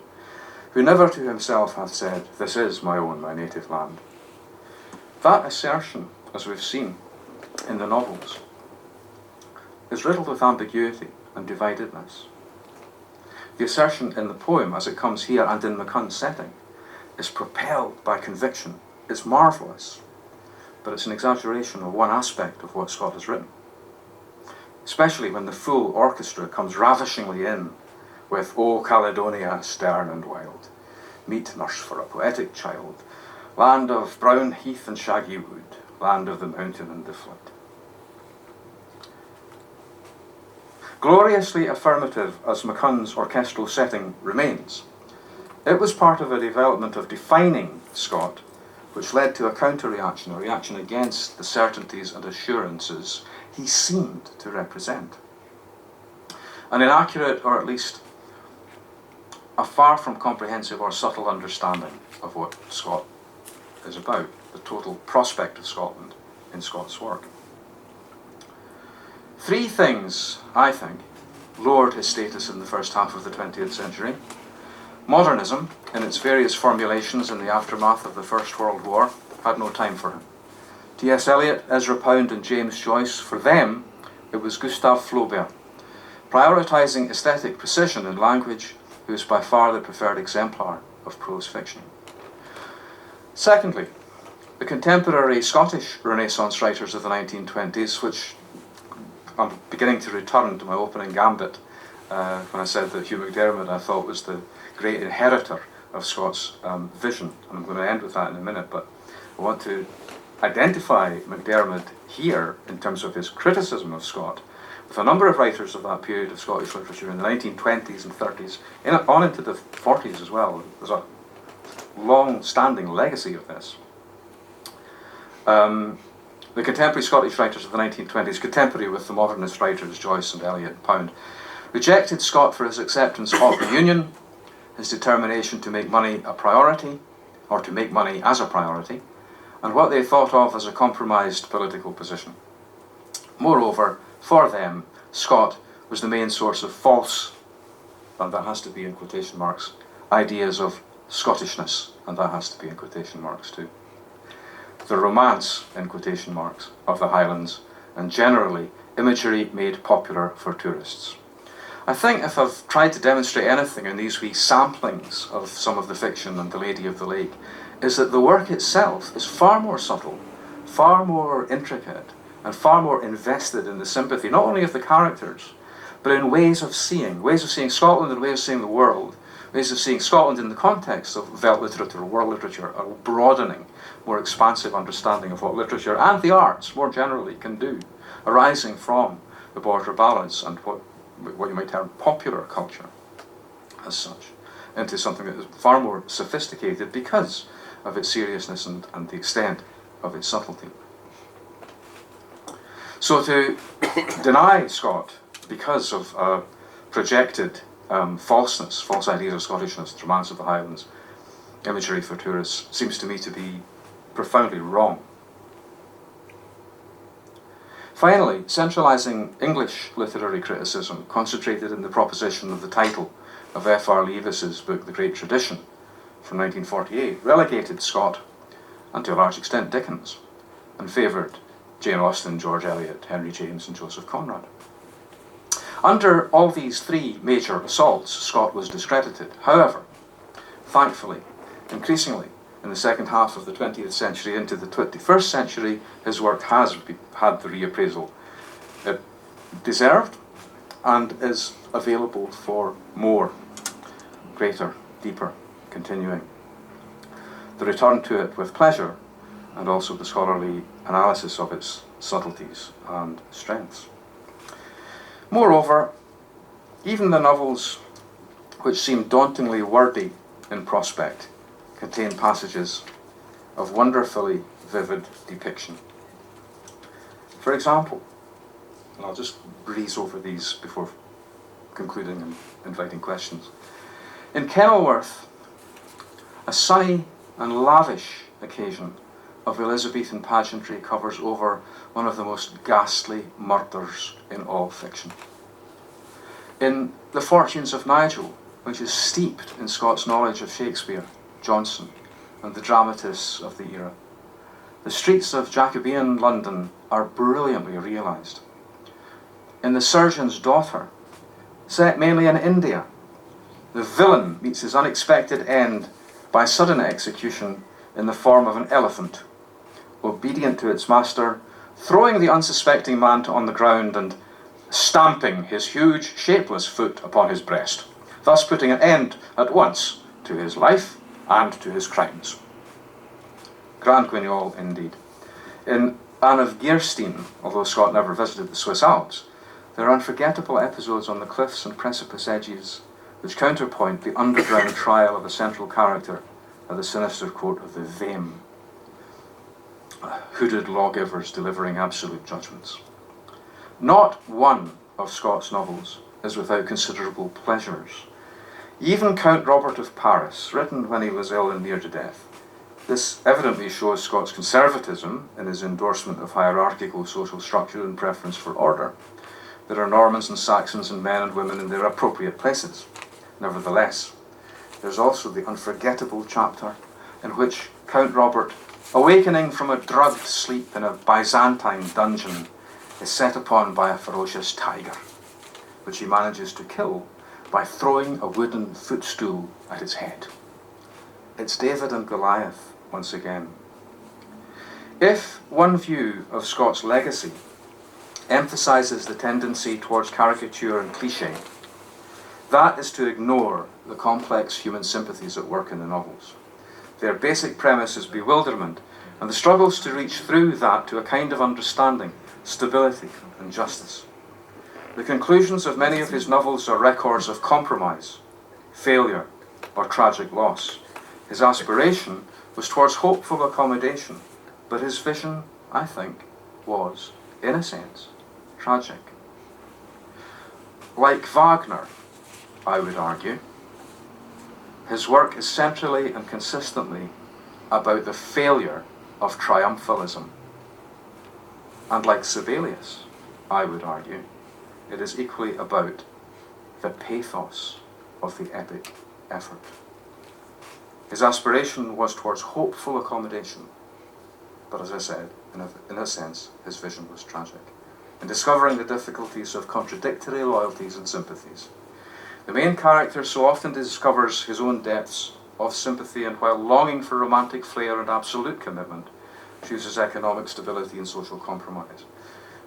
who never to himself hath said, this is my own, my native land." That assertion, as we've seen in the novels, is riddled with ambiguity and dividedness. The assertion in the poem, as it comes here and in MacCunn's setting, is propelled by conviction. It's marvellous, but it's an exaggeration of one aspect of what Scott has written, especially when the full orchestra comes ravishingly in with "O Caledonia, stern and wild, meet nurse for a poetic child, land of brown heath and shaggy wood, land of the mountain and the flood." Gloriously affirmative as MacCunn's orchestral setting remains, it was part of a development of defining Scott, which led to a counter-reaction, a reaction against the certainties and assurances he seemed to represent. An inaccurate, or at least a far from comprehensive or subtle understanding of what Scott is about, the total prospect of Scotland in Scott's work. Three things, I think, lowered his status in the first half of the 20th century. Modernism, in its various formulations in the aftermath of the First World War, had no time for him. T.S. Eliot, Ezra Pound and James Joyce, for them, it was Gustave Flaubert, prioritising aesthetic precision in language, who is by far the preferred exemplar of prose fiction. Secondly, the contemporary Scottish Renaissance writers of the 1920s, which I'm beginning to return to my opening gambit when I said that Hugh MacDiarmid I thought was the great inheritor of Scott's vision, and I'm going to end with that in a minute, but I want to identify MacDiarmid here in terms of his criticism of Scott with a number of writers of that period of Scottish literature in the 1920s and 30s, on into the 40s as well. There's a long-standing legacy of this. The contemporary Scottish writers of the 1920s, contemporary with the modernist writers Joyce and Eliot and Pound, rejected Scott for his acceptance of the Union, his determination to make money a priority, or to make money as a priority, and what they thought of as a compromised political position. Moreover, for them, Scott was the main source of false, and that has to be in quotation marks, ideas of Scottishness, and that has to be in quotation marks too. The romance, in quotation marks, of the Highlands, and generally imagery made popular for tourists. I think if I've tried to demonstrate anything in these wee samplings of some of the fiction and The Lady of the Lake, is that the work itself is far more subtle, far more intricate, and far more invested in the sympathy, not only of the characters, but in ways of seeing Scotland and ways of seeing the world, ways of seeing Scotland in the context of Welt literature, world literature, a broadening, more expansive understanding of what literature and the arts more generally can do, arising from the border ballads and what you might term popular culture as such, into something that is far more sophisticated because of its seriousness and the extent of its subtlety. So to deny Scott because of projected falseness, false ideas of Scottishness, romance of the Highlands, imagery for tourists, seems to me to be profoundly wrong. Finally, centralising English literary criticism concentrated in the proposition of the title of F.R. Leavis's book The Great Tradition from 1948 relegated Scott, and to a large extent Dickens, and favoured Jane Austen, George Eliot, Henry James and Joseph Conrad. Under all these three major assaults, Scott was discredited. However, thankfully, increasingly, in the second half of the 20th century into the 21st century, his work has had the reappraisal it deserved and is available for more, greater, deeper, continuing. The return to it with pleasure, and also the scholarly analysis of its subtleties and strengths. Moreover, even the novels which seem dauntingly wordy in prospect contain passages of wonderfully vivid depiction. For example, and I'll just breeze over these before concluding and inviting questions. In Kenilworth, a sunny and lavish occasion of Elizabethan pageantry covers over one of the most ghastly murders in all fiction. In The Fortunes of Nigel, which is steeped in Scott's knowledge of Shakespeare, Johnson, and the dramatists of the era, the streets of Jacobean London are brilliantly realised. In The Surgeon's Daughter, set mainly in India, the villain meets his unexpected end by sudden execution in the form of an elephant, obedient to its master, throwing the unsuspecting man on the ground and stamping his huge, shapeless foot upon his breast, thus putting an end at once to his life and to his crimes. Grand guignol indeed. In Anne of Geierstein, although Scott never visited the Swiss Alps, there are unforgettable episodes on the cliffs and precipice edges which counterpoint the underground trial of a central character at the sinister court of the Vame, hooded lawgivers delivering absolute judgments. Not one of Scott's novels is without considerable pleasures. Even Count Robert of Paris, written when he was ill and near to death, this evidently shows Scott's conservatism in his endorsement of hierarchical social structure and preference for order. There are Normans and Saxons and men and women in their appropriate places. Nevertheless, there's also the unforgettable chapter in which Count Robert, awakening from a drugged sleep in a Byzantine dungeon, is set upon by a ferocious tiger, which he manages to kill by throwing a wooden footstool at its head. It's David and Goliath once again. If one view of Scott's legacy emphasises the tendency towards caricature and cliché, that is to ignore the complex human sympathies at work in the novels. Their basic premise is bewilderment, and the struggles to reach through that to a kind of understanding, stability and justice. The conclusions of many of his novels are records of compromise, failure, or tragic loss. His aspiration was towards hopeful accommodation, but his vision, I think, was, in a sense, tragic. Like Wagner, I would argue, his work is centrally and consistently about the failure of triumphalism. And like Sibelius, I would argue, it is equally about the pathos of the epic effort. His aspiration was towards hopeful accommodation, but as I said, in a sense, his vision was tragic. In discovering the difficulties of contradictory loyalties and sympathies, the main character so often discovers his own depths of sympathy, and while longing for romantic flair and absolute commitment, chooses economic stability and social compromise.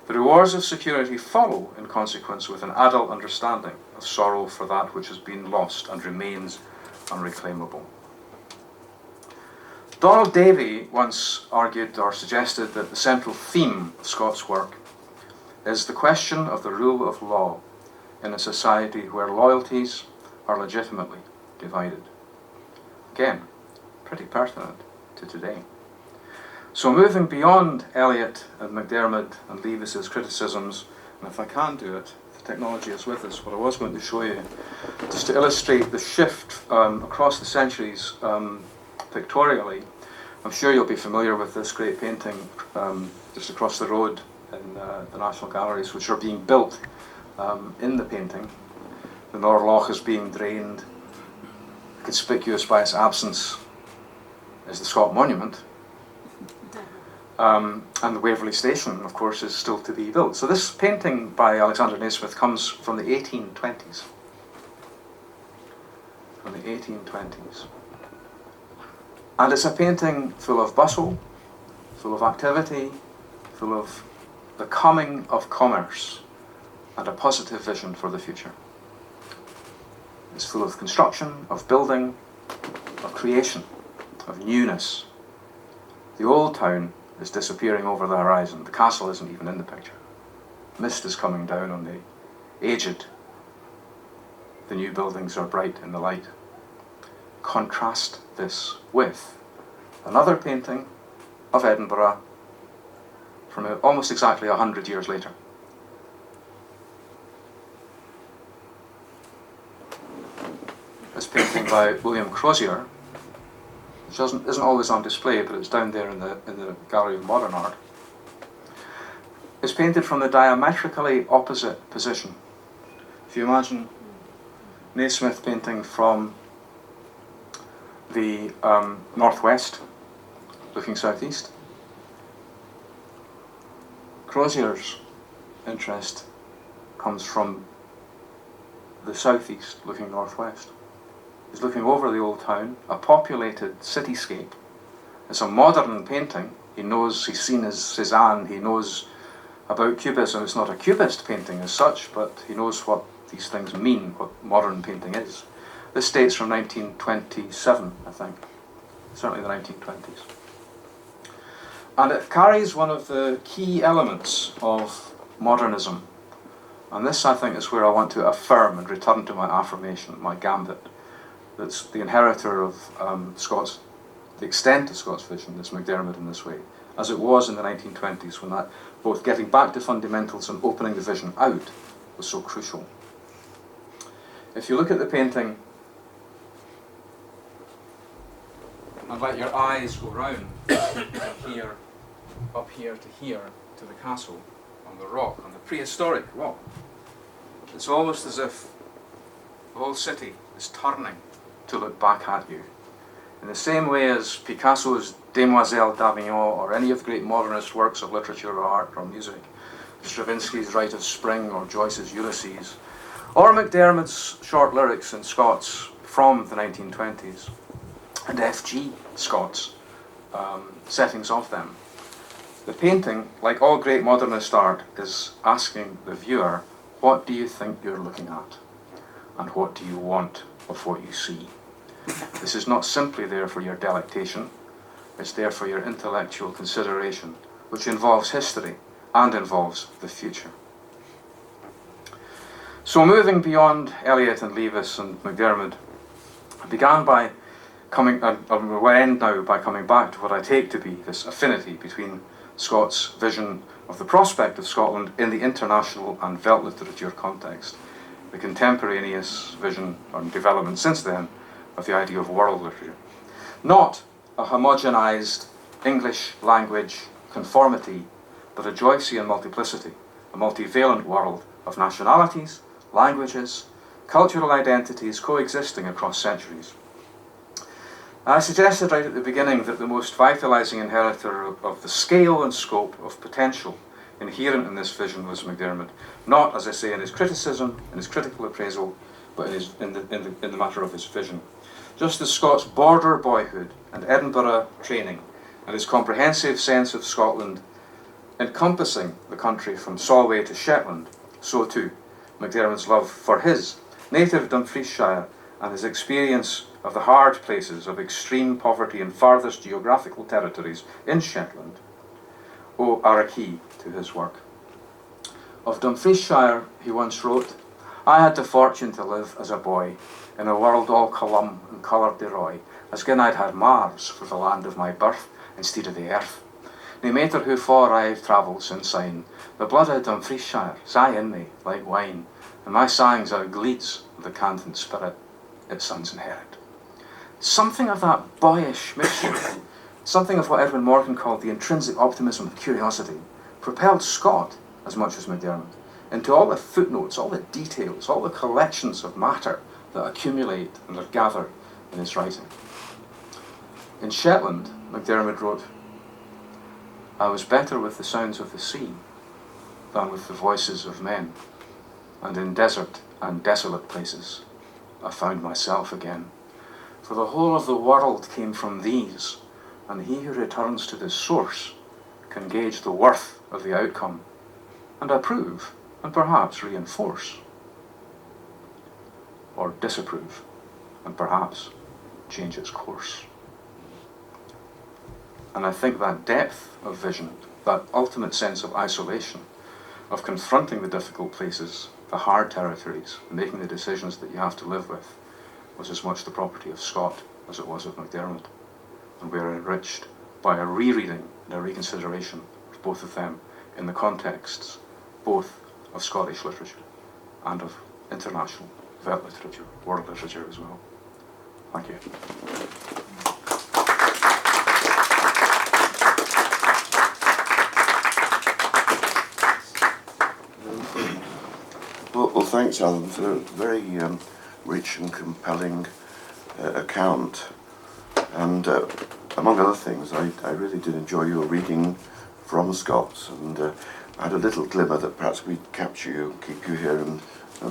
The rewards of security follow in consequence with an adult understanding of sorrow for that which has been lost and remains unreclaimable. Donald Davie once argued or suggested that the central theme of Scott's work is the question of the rule of law in a society where loyalties are legitimately divided. Again, pretty pertinent to today. So moving beyond Eliot and McDermott and Leavis's criticisms, and if I can do it, the technology is with us, what I was going to show you, just to illustrate the shift across the centuries pictorially. I'm sure you'll be familiar with this great painting just across the road in the National Galleries, which are being built in the painting. The Norloch is being drained. Conspicuous by its absence is the Scott Monument. And the Waverley Station, of course, is still to be built. So this painting by Alexander Naismith comes from the 1820s. From the 1820s. And it's a painting full of bustle, full of activity, full of the coming of commerce and a positive vision for the future. It's full of construction, of building, of creation, of newness. The old town is disappearing over the horizon. The castle isn't even in the picture. Mist is coming down on the aged. The new buildings are bright in the light. Contrast this with another painting of Edinburgh from almost exactly 100 years later. This painting by William Crozier, which isn't always on display, but it's down there in the Gallery of Modern Art, is painted from the diametrically opposite position. If you imagine Naismith painting from the northwest, looking southeast, Crozier's interest comes from the southeast, looking northwest. He's looking over the old town, a populated cityscape. It's a modern painting. He knows, he's seen as Cézanne, he knows about Cubism. It's not a Cubist painting as such, but he knows what these things mean, what modern painting is. This dates from 1927, I think, certainly the 1920s. And it carries one of the key elements of modernism. And this, I think, is where I want to affirm and return to my affirmation, my gambit. That's the inheritor of Scott's, the extent of Scott's vision, this McDermott in this way, as it was in the 1920s, when that both getting back to fundamentals and opening the vision out was so crucial. If you look at the painting and let your eyes go round here, up here to the castle on the rock, on the prehistoric rock, it's almost as if the whole city is turning to look back at you. In the same way as Picasso's Demoiselle d'Avignon or any of the great modernist works of literature or art or music, Stravinsky's Rite of Spring or Joyce's Ulysses, or McDermott's short lyrics and Scott's from the 1920s, and F.G. Scott's settings of them. The painting, like all great modernist art, is asking the viewer, what do you think you're looking at? And what do you want of what you see? This is not simply there for your delectation, it's there for your intellectual consideration, which involves history and involves the future. So moving beyond Eliot and Leavis and McDermott, I began by will end now by coming back to what I take to be this affinity between Scott's vision of the prospect of Scotland in the international and Welt literature context, the contemporaneous vision and development since then of the idea of world literature. Not a homogenized English language conformity, but a Joycean multiplicity, a multivalent world of nationalities, languages, cultural identities coexisting across centuries. I suggested right at the beginning that the most vitalizing inheritor of the scale and scope of potential inherent in this vision was McDermott, not, as I say, in his criticism, in his critical appraisal, but in the matter of his vision. Just as Scott's border boyhood and Edinburgh training and his comprehensive sense of Scotland encompassing the country from Solway to Shetland, so too MacDiarmid's love for his native Dumfriesshire and his experience of the hard places of extreme poverty in farthest geographical territories in Shetland are a key to his work. Of Dumfriesshire he once wrote, "I had the fortune to live as a boy in a world all column and coloured de roy, as gin I'd had Mars for the land of my birth instead of the earth. Nae matter who far I've travelled since syne, the blood of Dumfriesshire is aye in me like wine, and my sangs are gleeds of the cantant spirit its sons inherit." Something of that boyish mixture, something of what Edwin Morgan called the intrinsic optimism of curiosity, propelled Scott, as much as MacDiarmid, into all the footnotes, all the details, all the collections of matter that accumulate and are gathered in his writing. In Shetland, MacDiarmid wrote, "I was better with the sounds of the sea than with the voices of men, and in desert and desolate places I found myself again. For the whole of the world came from these, and he who returns to the source can gauge the worth of the outcome, and approve, and perhaps reinforce, or disapprove, and perhaps change its course." And I think that depth of vision, that ultimate sense of isolation, of confronting the difficult places, the hard territories, making the decisions that you have to live with, was as much the property of Scott as it was of MacDiarmid. And we are enriched by a rereading and a reconsideration of both of them in the contexts both of Scottish literature and of international vet literature, world literature as well. Thank you. Well, thanks, Alan, for a very rich and compelling account. And among other things, I really did enjoy your reading from Scott, and I had a little glimmer that perhaps we'd capture you, keep you here, and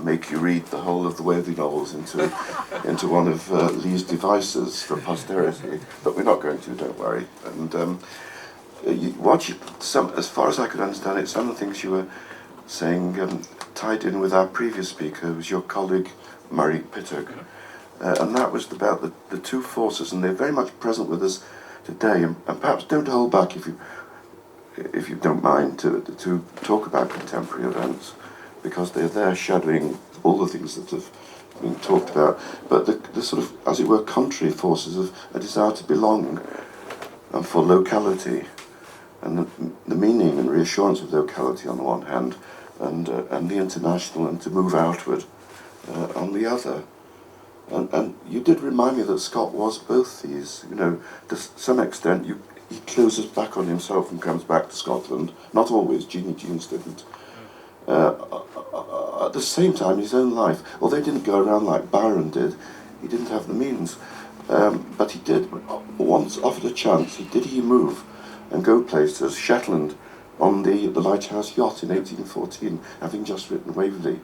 make you read the whole of the Waverley novels into one of Lee's devices for posterity. But we're not going to, don't worry. And as far as I could understand it, some of the things you were saying tied in with our previous speaker, who was your colleague Murray Pittock, and that was about the two forces, and they're very much present with us today. And perhaps don't hold back, if you don't mind, to talk about contemporary events, because they're there shadowing all the things that have been talked about. But the sort of, as it were, contrary forces of a desire to belong and for locality, and the meaning and reassurance of locality on the one hand, and the international, and to move outward on the other. And you did remind me that Scott was both these. You know, to some extent, he closes back on himself and comes back to Scotland. Not always. Jeannie Jeans didn't. At the same time, his own life, although he didn't go around like Byron did, he didn't have the means. But he did, once offered a chance, he move and go places. Shetland, on the Lighthouse yacht in 1814, having just written Waverley,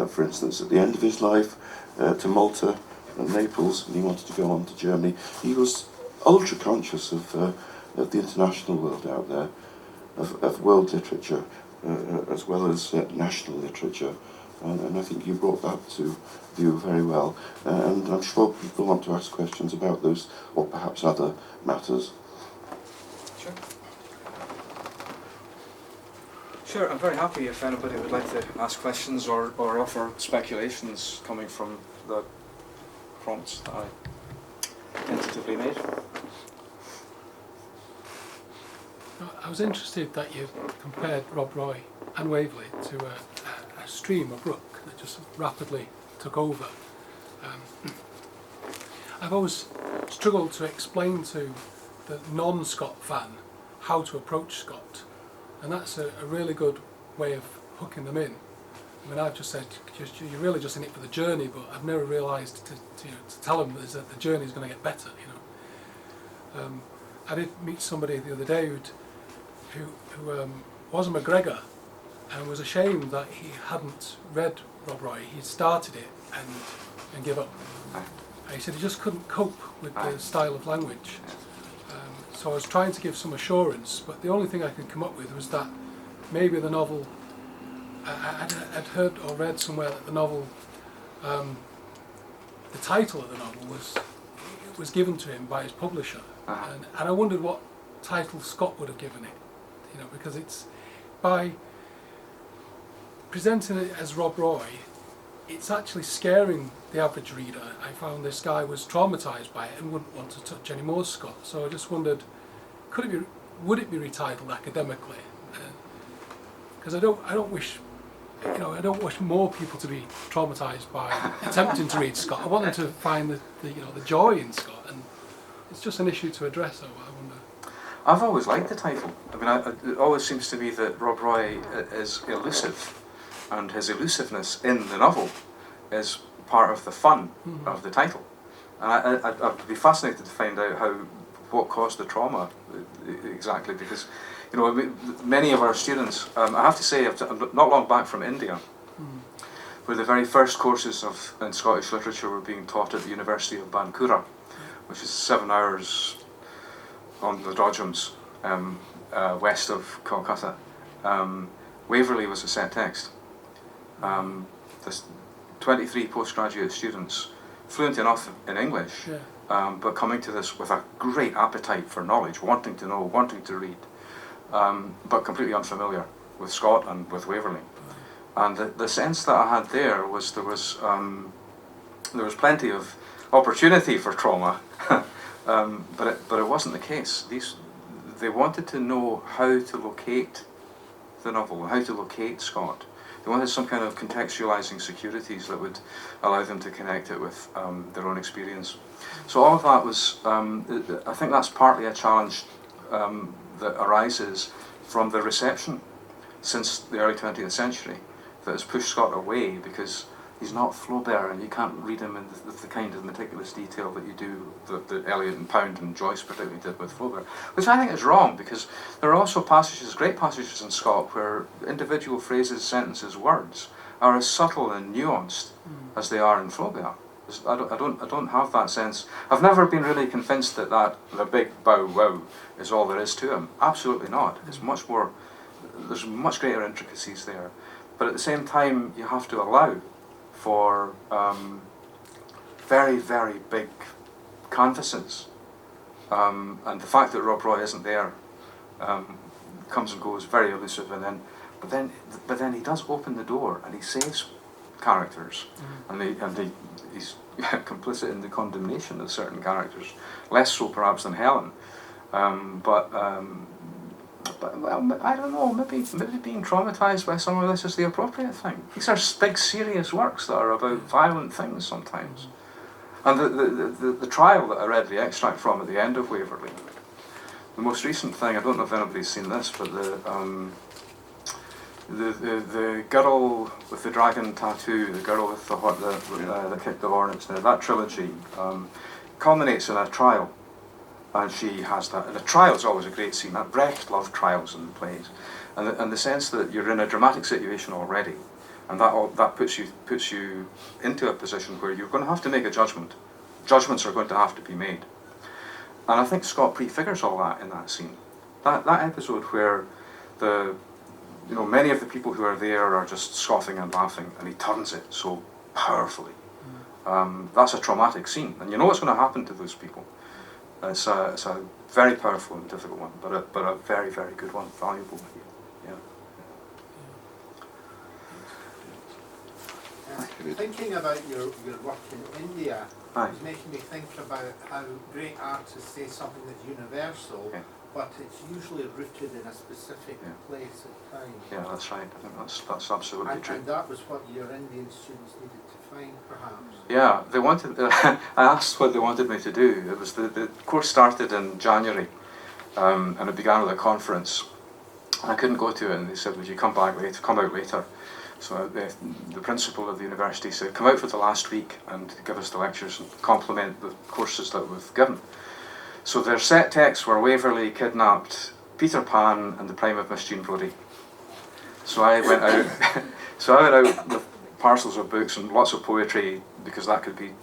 for instance, at the end of his life, to Malta and Naples, and he wanted to go on to Germany. He was ultra conscious of the international world out there, of world literature, as well as national literature. And I think you brought that to view very well. And I'm sure people want to ask questions about those, or perhaps other matters. Sure. Sure, I'm very happy if anybody would like to ask questions or offer speculations coming from the prompts that I tentatively made. I was interested that you compared Rob Roy and Waverley to a stream, a brook, that just rapidly took over. I've always struggled to explain to the non-Scott fan how to approach Scott, and that's a really good way of hooking them in. I mean, I've just said, you're really just in it for the journey, but I've never realised to tell them that the journey is going to get better. I did meet somebody the other day who was a MacGregor and was ashamed that he hadn't read Rob Roy. He'd started it and give up. He said he just couldn't cope with the style of language. so I was trying to give some assurance, but the only thing I could come up with was that maybe the novel, I'd heard or read somewhere that the novel, the title of the novel was given to him by his publisher, and I wondered what title Scott would have given it, you know, because it's, by presenting it as Rob Roy, it's actually scaring the average reader. I found this guy was traumatised by it and wouldn't want to touch any more Scott. So I just wondered, would it be retitled academically? Because I don't wish more people to be traumatised by attempting to read Scott. I want them to find the joy in Scott, and it's just an issue to address. So I wonder. I've always liked the title. I mean, it always seems to me that Rob Roy is elusive, and his elusiveness in the novel is part of the fun of the title. And I'd be fascinated to find out what caused the trauma exactly, because, you know, many of our students, I have to say, I'm not long back from India, where the very first courses in Scottish literature were being taught at the University of Bankura, which is 7 hours on the Dodgems, west of Kolkata. Waverley was a set text. There's 23 postgraduate students, fluent enough in English, but coming to this with a great appetite for knowledge, wanting to know, wanting to read, but completely unfamiliar with Scott and with Waverley. And the sense that I had there was there was plenty of opportunity for trauma, but it wasn't the case. They wanted to know how to locate the novel, how to locate Scott. They wanted some kind of contextualizing securities that would allow them to connect it with their own experience. So all of that was, I think that's partly a challenge that arises from the reception since the early 20th century that has pushed Scott away, because he's not Flaubert, and you can't read him in the kind of meticulous detail that you do, that Eliot and Pound and Joyce particularly did with Flaubert, which I think is wrong, because there are also passages, great passages in Scott, where individual phrases, sentences, words are as subtle and nuanced as they are in Flaubert. I don't have that sense. I've never been really convinced that the big bow wow is all there is to him. Absolutely not. It's much more. There's much greater intricacies there, but at the same time, you have to allow for very, very big canvases, and the fact that Rob Roy isn't there comes and goes, very elusive, but then he does open the door and he saves characters, and he's complicit in the condemnation of certain characters, less so perhaps than Helen, but well, I don't know, maybe being traumatised by some of this is the appropriate thing. These are big, serious works that are about violent things sometimes. And the trial that I read the extract from at the end of Waverley, the most recent thing, I don't know if anybody's seen this, but the girl with the dragon tattoo, the girl with the kicked the hornets, that trilogy culminates in a trial. And she has that. And the trial is always a great scene. Brecht loved trials in plays, and the sense that you're in a dramatic situation already, and that puts you into a position where you're going to have to make a judgment. Judgments are going to have to be made, and I think Scott prefigures all that in that scene. That episode where many of the people who are there are just scoffing and laughing, and he turns it so powerfully. That's a traumatic scene, and you know what's going to happen to those people. It's a very powerful and difficult one, but a very, very good one, valuable. Thinking about your work in India is making me think about how great artists say something that's universal, but it's usually rooted in a specific place at time. Yeah, that's right. I think that's absolutely true. And that was what your Indian students needed to find, perhaps. Yeah, they wanted. I asked what they wanted me to do. It was the course started in January, and it began with a conference. And I couldn't go to it, and they said, "Would you come out later?" So the principal of the university said, "Come out for the last week and give us the lectures and complement the courses that we've given." So their set texts were Waverley, Kidnapped, Peter Pan, and The Prime of Miss Jean Brodie. So I went out with parcels of books and lots of poetry, because that could be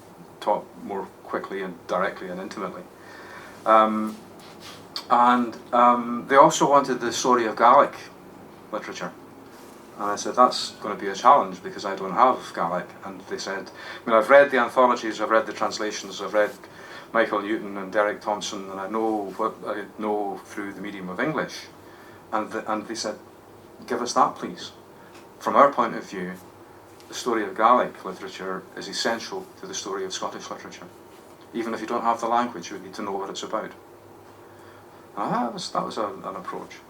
taught more quickly and directly and intimately. And they also wanted the story of Gaelic literature. And I said, that's going to be a challenge because I don't have Gaelic. And they said, I mean, I've read the anthologies, I've read the translations, I've read Michael Newton and Derek Thompson, and I know what I know through the medium of English. And they said, give us that, please. From our point of view, the story of Gaelic literature is essential to the story of Scottish literature. Even if you don't have the language, you need to know what it's about. And that was an approach.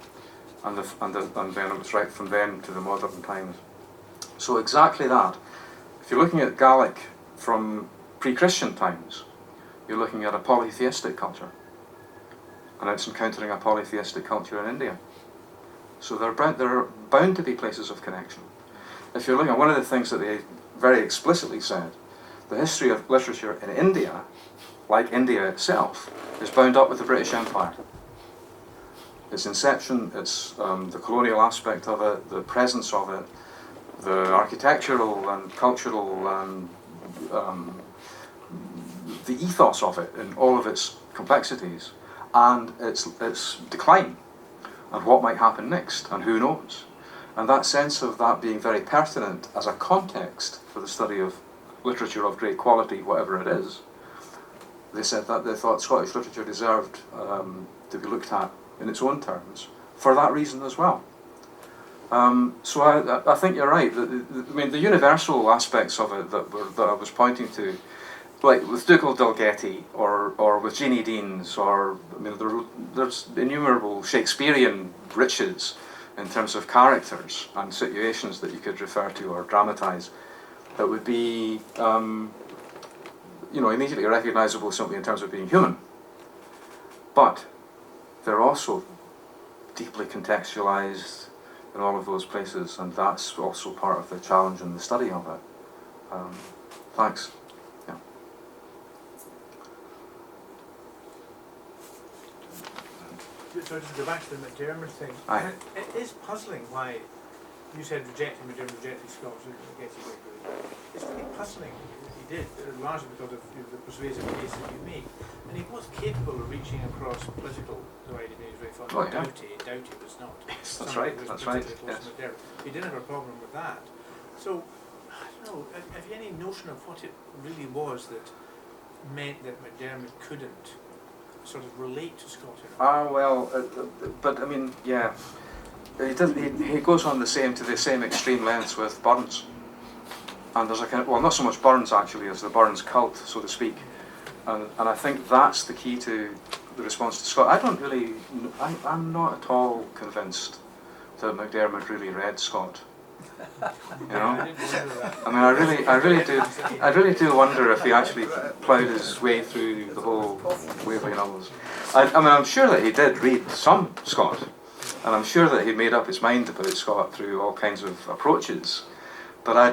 And then it was right from then to the modern times. So exactly that. If you're looking at Gaelic from pre-Christian times, you're looking at a polytheistic culture. And it's encountering a polytheistic culture in India. So there are bound to be places of connection. If you're looking at one of the things that they very explicitly said, the history of literature in India, like India itself, is bound up with the British Empire. Its inception, its the colonial aspect of it, the presence of it, the architectural and cultural and the ethos of it in all of its complexities, and its decline, and what might happen next, and who knows. And that sense of that being very pertinent as a context for the study of literature of great quality, whatever it is, they said that they thought Scottish literature deserved to be looked at in its own terms, for that reason as well. So I think you're right. I mean, the universal aspects of it that I was pointing to, like with Dougal Dalgetty or with Jeannie Deans, or I mean, there's innumerable Shakespearean riches in terms of characters and situations that you could refer to or dramatise that would be, immediately recognisable simply in terms of being human. But they're also deeply contextualised in all of those places, and that's also part of the challenge in the study of it. Thanks. Yeah. So just to go back to the McDermott thing, Aye. it is puzzling why you said rejecting McDermott, rejecting Scots, it's really puzzling. He did, largely because of the persuasive case that you make. And he was capable of reaching across political divided he was very fond of. Doughty was not. Yes, that's right, that's right. Yes. He didn't have a problem with that. So, I don't know, have you any notion of what it really was that meant that McDermott couldn't sort of relate to Scotland? But I mean, yeah. He goes on to the same extreme lengths with Burns. And there's a kind of, well, not so much Burns actually as the Burns cult, so to speak. And I think that's the key to the response to Scott. I'm not at all convinced that McDermott really read Scott. You know? I mean, I really do wonder if he actually ploughed his way through the whole Waverley novels. I mean, I'm sure that he did read some Scott, and I'm sure that he made up his mind about Scott through all kinds of approaches. But I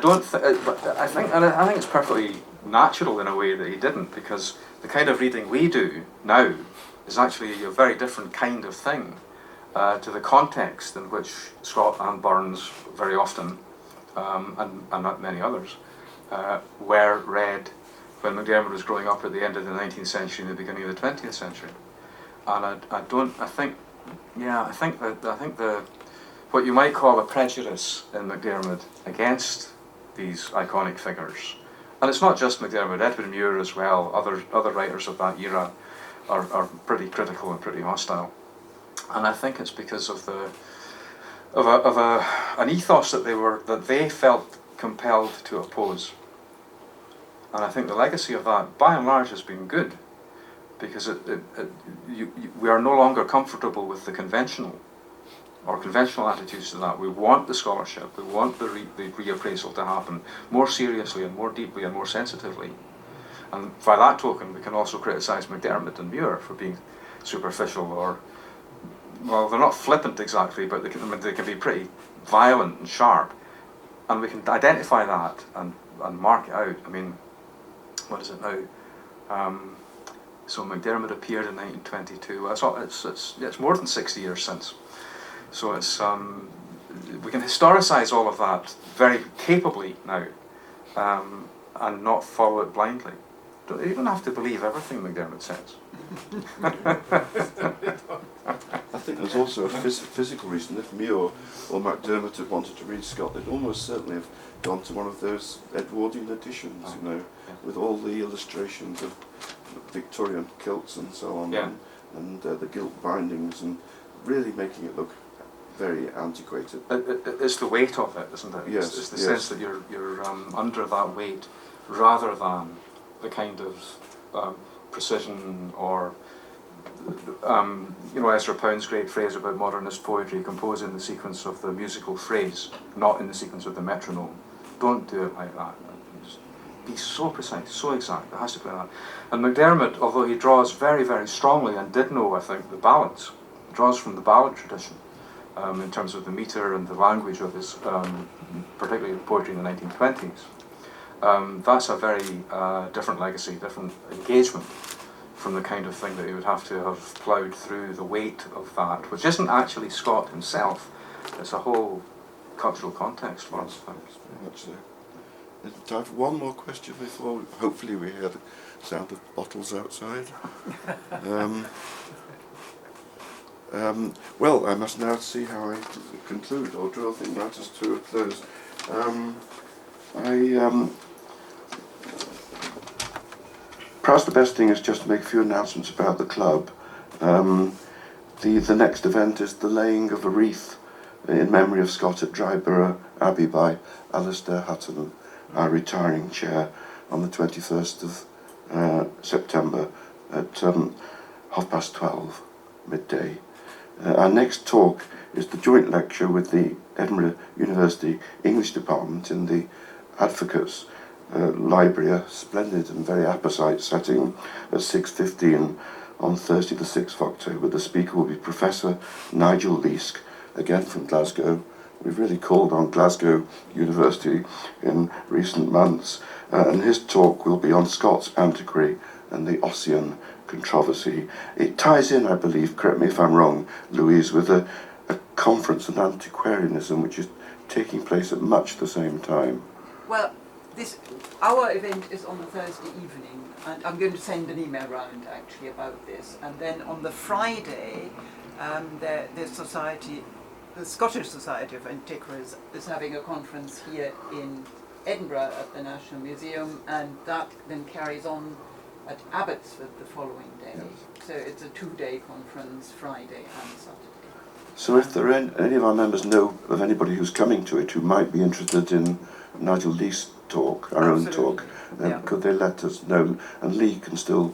think it's perfectly natural in a way that he didn't, because the kind of reading we do now is actually a very different kind of thing to the context in which Scott and Burns very often, and not many others, were read when McDermott was growing up at the end of the 19th century and the beginning of the 20th century. And I think what you might call a prejudice in McDermott against these iconic figures, and it's not just McDermott, Edward Muir as well, other writers of that era are pretty critical and pretty hostile. And I think it's because of an ethos that they felt compelled to oppose. And I think the legacy of that, by and large, has been good, because we are no longer comfortable with the conventional attitudes to that. We want the scholarship, we want the reappraisal to happen more seriously and more deeply and more sensitively. And by that token, we can also criticise McDermott and Muir for being superficial, or, well, they're not flippant exactly, but they can be pretty violent and sharp. And we can identify that and mark it out. I mean, what is it now? So McDermott appeared in 1922. It's more than 60 years since. So it's we can historicise all of that very capably now, and not follow it blindly. You don't have to believe everything McDermott says. I think there's also a physical reason. If me or McDermott had wanted to read Scott, they'd almost certainly have gone to one of those Edwardian editions, you know, with all the illustrations of Victorian kilts and so on, and the gilt bindings, and really making it look very antiquated. It's the weight of it, isn't it? Yes, it's the sense that you're under that weight, rather than the kind of precision or you know, Ezra Pound's great phrase about modernist poetry: compose in the sequence of the musical phrase, not in the sequence of the metronome. Don't do it like that. Just be so precise, so exact. It has to be like that. And McDermott, although he draws very, very strongly, and did know, I think, the ballads, draws from the ballad tradition in terms of the metre and the language of his, particularly poetry in the 1920s. That's a very different legacy, different engagement from the kind of thing that he would have to have ploughed through the weight of that, which isn't actually Scott himself. It's a whole cultural context for us. Very much so. Time for one more question before hopefully we hear the sound of bottles outside. Well, I must now see how I conclude or draw things matters to a close. Perhaps the best thing is just to make a few announcements about the club. The next event is the laying of a wreath in memory of Scott at Dryborough Abbey by Alistair Hutton, our retiring chair, on the 21st of September at 12:30, midday. Our next talk is the joint lecture with the Edinburgh University English Department in the Advocates Library, a splendid and very apposite setting, at 6:15 on Thursday the 6th of October. The speaker will be Professor Nigel Leask, again from Glasgow. We've really called on Glasgow University in recent months, and his talk will be on Scott's antiquary and the Ossian controversy. It ties in, I believe, correct me if I'm wrong, Louise, with a conference on antiquarianism which is taking place at much the same time. Well, our event is on the Thursday evening, and I'm going to send an email round actually about this. And then on the Friday, the Scottish Society of Antiquaries is having a conference here in Edinburgh at the National Museum, and that then carries on at Abbotsford the following day. Yes. So it's a 2-day conference, Friday and Saturday. So if there are any of our members know of anybody who's coming to it who might be interested in Nigel Lee's talk, our own talk, could they let us know? And Lee can still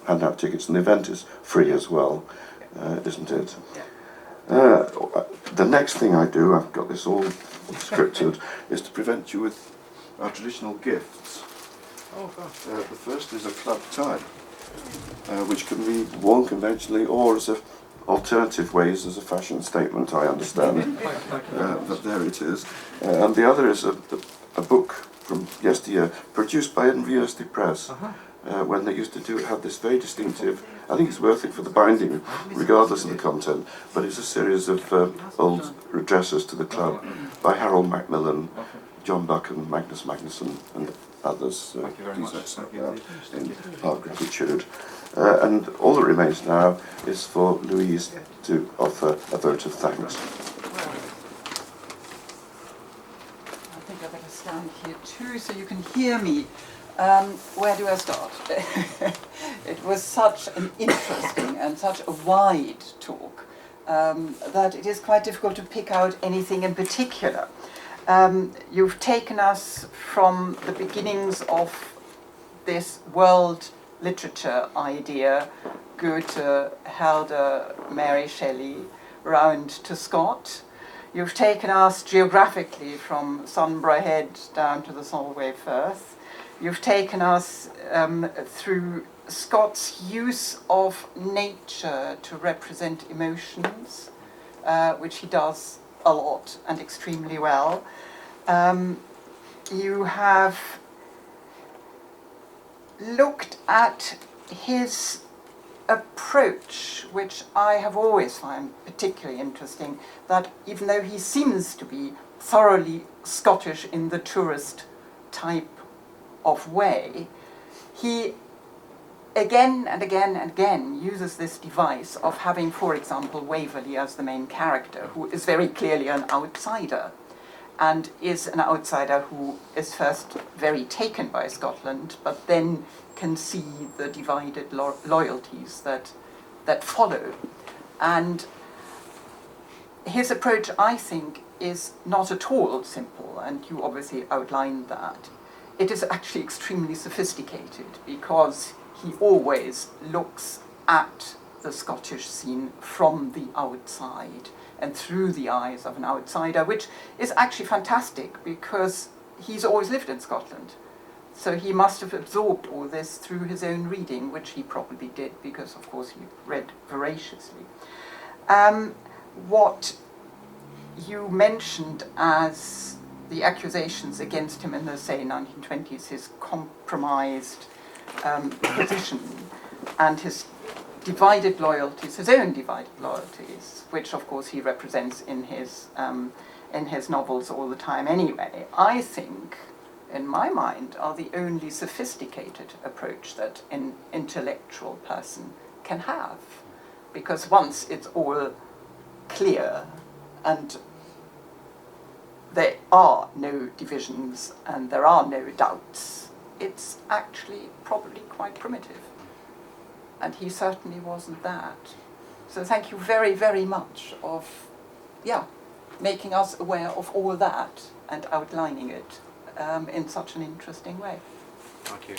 hand out tickets, and the event is free as well, isn't it? Yeah. The next thing I do, I've got this all scripted, is to present you with our traditional gifts. Oh, gosh. The first is a club tie, which can be worn conventionally or as alternative ways as a fashion statement, I understand. But there it is. And the other is a book from yesteryear, produced by Edinburgh University Press, when they used to do it, had this very distinctive, I think it's worth it for the binding, regardless of the content, but it's a series of old addresses to the club by Harold Macmillan, John Buck and Magnus Magnusson and others. Thank you very much. In our gratitude. And all that remains now is for Louise to offer a vote of thanks. I think I better stand here too so you can hear me. Where do I start? It was such an interesting and such a wide talk that it is quite difficult to pick out anything in particular. You've taken us from the beginnings of this world literature idea, Goethe, Helder, Mary Shelley, round to Scott. You've taken us geographically from Sunborough Head down to the Solway Firth. You've taken us through Scott's use of nature to represent emotions, which he does a lot and extremely well. You have looked at his approach, which I have always found particularly interesting, that even though he seems to be thoroughly Scottish in the tourist type of way, he again and again and again uses this device of having, for example, Waverley as the main character, who is very clearly an outsider, and is an outsider who is first very taken by Scotland, but then can see the divided loyalties that follow. And his approach, I think, is not at all simple, and you obviously outlined that. It is actually extremely sophisticated, because he always looks at the Scottish scene from the outside and through the eyes of an outsider, which is actually fantastic because he's always lived in Scotland. So he must have absorbed all this through his own reading, which he probably did because, of course, he read voraciously. What you mentioned as the accusations against him in the, say, 1920s, his compromised position and his divided loyalties, his own divided loyalties, which of course he represents in his novels all the time anyway, I think, in my mind, are the only sophisticated approach that an intellectual person can have. Because once it's all clear and there are no divisions and there are no doubts, it's actually probably quite primitive. And he certainly wasn't that. So thank you very, very much of, making us aware of all that and outlining it in such an interesting way. Thank you.